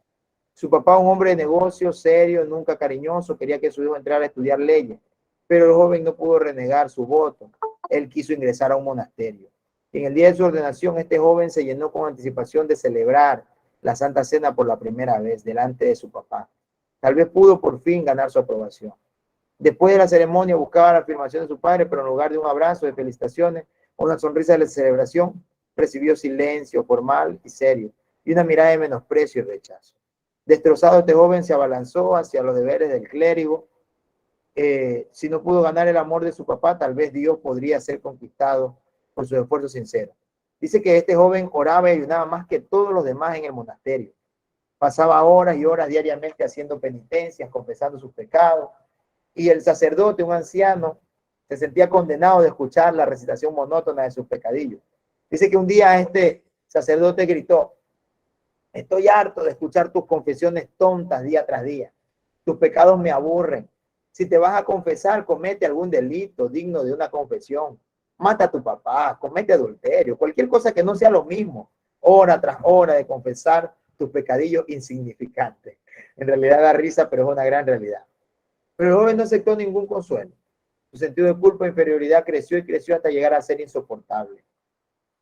Su papá, un hombre de negocios, serio, nunca cariñoso, quería que su hijo entrara a estudiar leyes, pero el joven no pudo renegar su voto. Él quiso ingresar a un monasterio. En el día de su ordenación, este joven se llenó con anticipación de celebrar la Santa Cena por la primera vez delante de su papá. Tal vez pudo por fin ganar su aprobación. Después de la ceremonia buscaba la afirmación de su padre, pero en lugar de un abrazo de felicitaciones o una sonrisa de celebración, recibió silencio formal y serio y una mirada de menosprecio y rechazo. Destrozado, este joven se abalanzó hacia los deberes del clérigo. Si no pudo ganar el amor de su papá, tal vez Dios podría ser conquistado por su esfuerzo sincero. Dice que este joven oraba y ayunaba más que todos los demás en el monasterio. Pasaba horas y horas diariamente haciendo penitencias, confesando sus pecados, y el sacerdote, un anciano, se sentía condenado de escuchar la recitación monótona de sus pecadillos. Dice que un día este sacerdote gritó: estoy harto de escuchar tus confesiones tontas día tras día. Tus pecados me aburren. Si te vas a confesar, comete algún delito digno de una confesión. Mata a tu papá, comete adulterio, cualquier cosa que no sea lo mismo, hora tras hora de confesar tus pecadillos insignificantes. En realidad da risa, pero es una gran realidad. Pero el joven no aceptó ningún consuelo. Su sentido de culpa e inferioridad creció y creció hasta llegar a ser insoportable.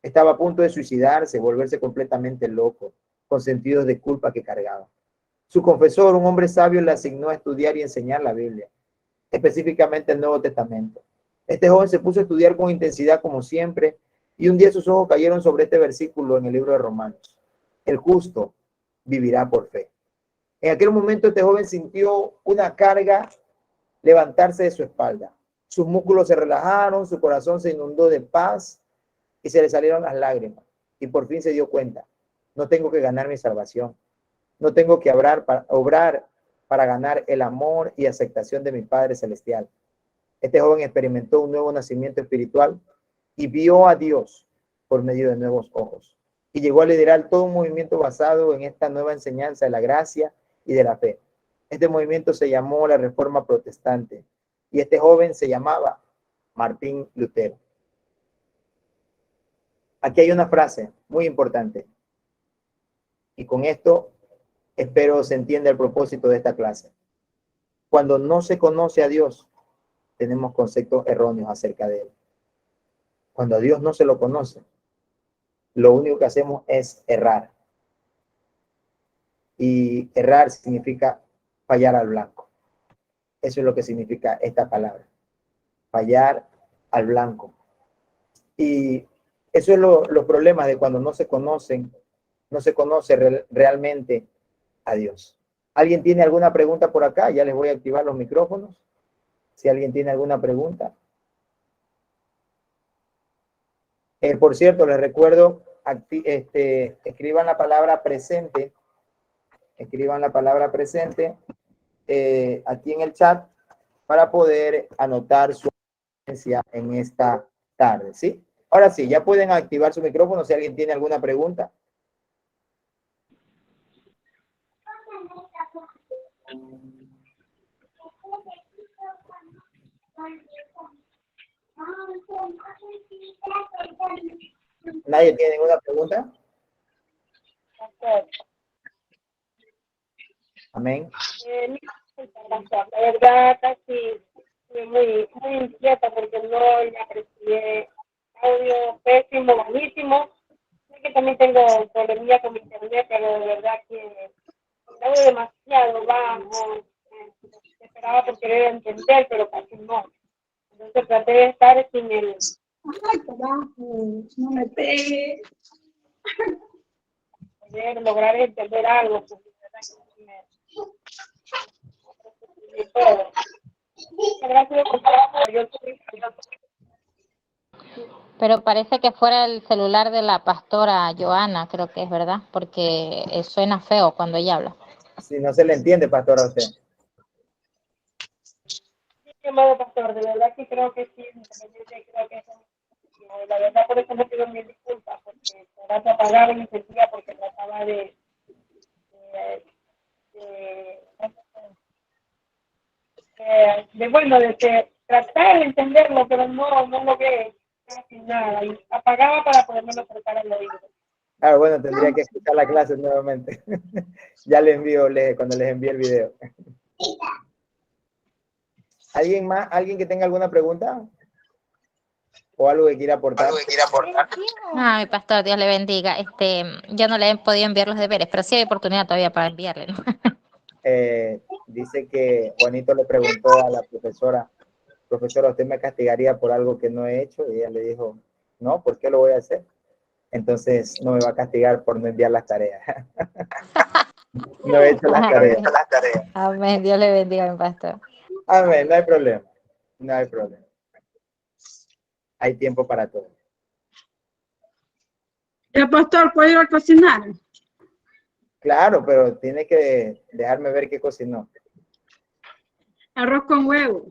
Estaba a punto de suicidarse, volverse completamente loco, con sentidos de culpa que cargaba. Su confesor, un hombre sabio, le asignó a estudiar y enseñar la Biblia, específicamente el Nuevo Testamento. Este joven se puso a estudiar con intensidad como siempre, y un día sus ojos cayeron sobre este versículo en el libro de Romanos: el justo vivirá por fe. En aquel momento este joven sintió una carga levantarse de su espalda. Sus músculos se relajaron, su corazón se inundó de paz y se le salieron las lágrimas. Y por fin se dio cuenta: no tengo que ganar mi salvación. No tengo que obrar para ganar el amor y aceptación de mi Padre Celestial. Este joven experimentó un nuevo nacimiento espiritual y vio a Dios por medio de nuevos ojos. Y llegó a liderar todo un movimiento basado en esta nueva enseñanza de la gracia y de la fe. Este movimiento se llamó la Reforma Protestante y este joven se llamaba Martín Lutero. Aquí hay una frase muy importante y con esto espero se entienda el propósito de esta clase. Cuando no se conoce a Dios, tenemos conceptos erróneos acerca de Él. Cuando a Dios no se lo conoce, lo único que hacemos es errar. Y errar significa fallar al blanco. Eso es lo que significa esta palabra: fallar al blanco. Y eso es los problemas de cuando no se conocen, no se conoce realmente a Dios. ¿Alguien tiene alguna pregunta por acá? Ya les voy a activar los micrófonos. Si alguien tiene alguna pregunta. Por cierto, les recuerdo, escriban la palabra presente. Escriban la palabra presente aquí en el chat para poder anotar su presencia en esta tarde, ¿sí? Ahora sí, ya pueden activar su micrófono si alguien tiene alguna pregunta. ¿Nadie tiene ninguna pregunta? Amén. La verdad, casi muy inquieta porque no le aprecié audio pésimo, bajísimo. Sé que también tengo problemilla con mi internet, pero de verdad que el audio demasiado bajo. Esperaba por querer entender, pero casi no. Entonces traté de estar sin el... Ay, carajo, no me pegue. Poder lograr entender algo, porque de verdad que me todo. Pero parece que fuera el celular de la pastora Joana, creo que es verdad, porque suena feo cuando ella habla. Si no se le entiende, pastor, a usted. Sí, amado pastor, de verdad que creo que sí, creo que la verdad por eso me pido mil disculpas, porque ahora se apagaba y sentía porque trataba de bueno, tratar de entenderlo, pero no logré casi nada, y apagaba para poderme tratar al oído. Ah, bueno, tendría que escuchar la clase nuevamente. Ya le envío, cuando les envíe el video. ¿Alguien más? ¿Alguien que tenga alguna pregunta? ¿O algo que quiera aportar? Ah, mi pastor, Dios le bendiga. Yo no le he podido enviar los deberes, pero sí hay oportunidad todavía para enviarle, ¿no? Dice que Juanito le preguntó a la profesora, ¿usted me castigaría por algo que no he hecho? Y ella le dijo, no, ¿por qué lo voy a hacer? Entonces no me va a castigar por no enviar las tareas. No he hecho las tareas. Amén, Dios le bendiga, mi pastor. Amén, no hay problema. No hay problema. Hay tiempo para todo. El pastor puede ir a cocinar. Claro, pero tiene que dejarme ver qué cocinó. Arroz con huevo.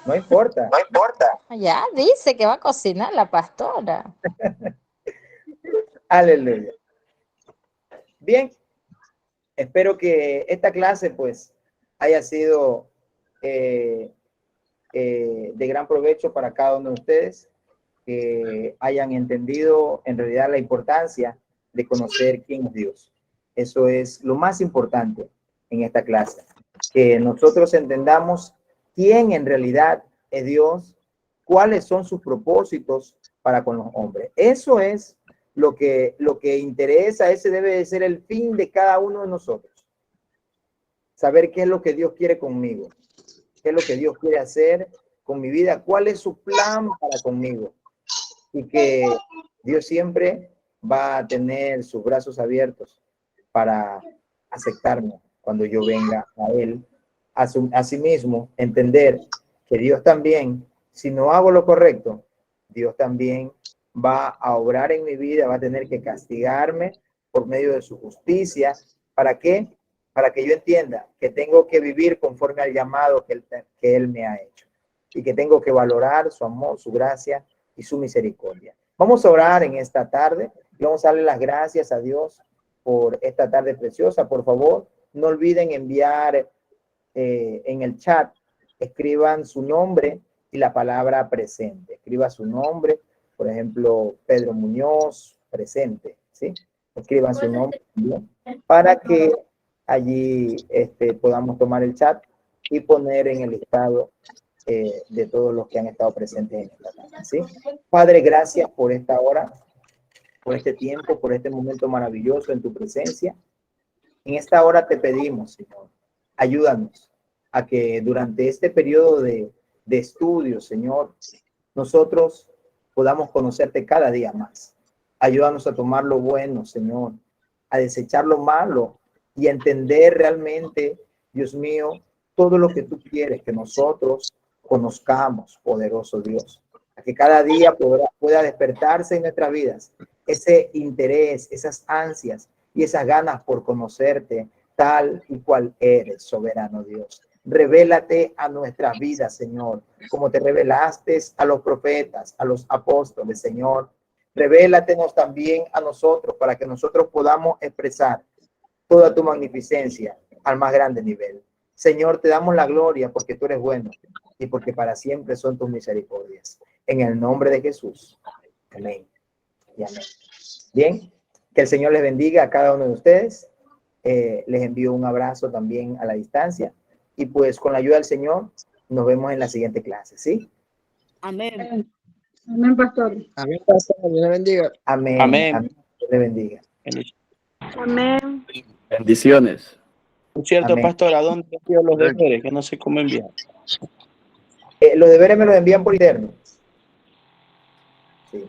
No importa. No importa. Ya dice que va a cocinar la pastora. Aleluya. Bien, espero que esta clase pues haya sido de gran provecho para cada uno de ustedes, que hayan entendido en realidad la importancia de conocer quién es Dios. Eso es lo más importante en esta clase, que nosotros entendamos quién en realidad es Dios, cuáles son sus propósitos para con los hombres. Eso es lo que interesa, ese debe de ser el fin de cada uno de nosotros. Saber qué es lo que Dios quiere conmigo, qué es lo que Dios quiere hacer con mi vida, cuál es su plan para conmigo. Y que Dios siempre va a tener sus brazos abiertos para aceptarme cuando yo venga a Él. Asimismo, entender que Dios también, si no hago lo correcto, Dios también va a obrar en mi vida, va a tener que castigarme por medio de su justicia. ¿Para qué? Para que yo entienda que tengo que vivir conforme al llamado que Él me ha hecho y que tengo que valorar su amor, su gracia y su misericordia. Vamos a orar en esta tarde y vamos a darle las gracias a Dios por esta tarde preciosa. Por favor, no olviden enviar en el chat, escriban su nombre y la palabra presente. Escriba su nombre, por ejemplo, Pedro Muñoz, presente, ¿sí? Escriban su nombre para que allí podamos tomar el chat y poner en el listado de todos los que han estado presentes en esta tarde, ¿sí? Padre, gracias por esta hora, por este tiempo, por este momento maravilloso en tu presencia. En esta hora te pedimos, Señor, ayúdanos a que durante este periodo de estudio, Señor, nosotros podamos conocerte cada día más. Ayúdanos a tomar lo bueno, Señor, a desechar lo malo y a entender realmente, Dios mío, todo lo que tú quieres que nosotros conozcamos, poderoso Dios. A que cada día pueda despertarse en nuestras vidas ese interés, esas ansias y esas ganas por conocerte tal y cual eres, soberano Dios. Revélate a nuestras vidas, Señor, como te revelaste a los profetas, a los apóstoles, Señor. Revélatenos también a nosotros para que nosotros podamos expresar toda tu magnificencia al más grande nivel. Señor, te damos la gloria porque tú eres bueno y porque para siempre son tus misericordias. En el nombre de Jesús. Amén y amén. Bien, que el Señor les bendiga a cada uno de ustedes. Les envío un abrazo también a la distancia. Y pues con la ayuda del Señor, nos vemos en la siguiente clase, ¿sí? Amén. Amén, pastor. Amén, pastor. Dios le bendiga. Amén. Amén. Amén. Dios le bendiga. Amén. Bendiciones. Por cierto, Amén. pastor, ¿a dónde envío los deberes? Que no sé cómo enviar. Los deberes me los envían por interno. Sí.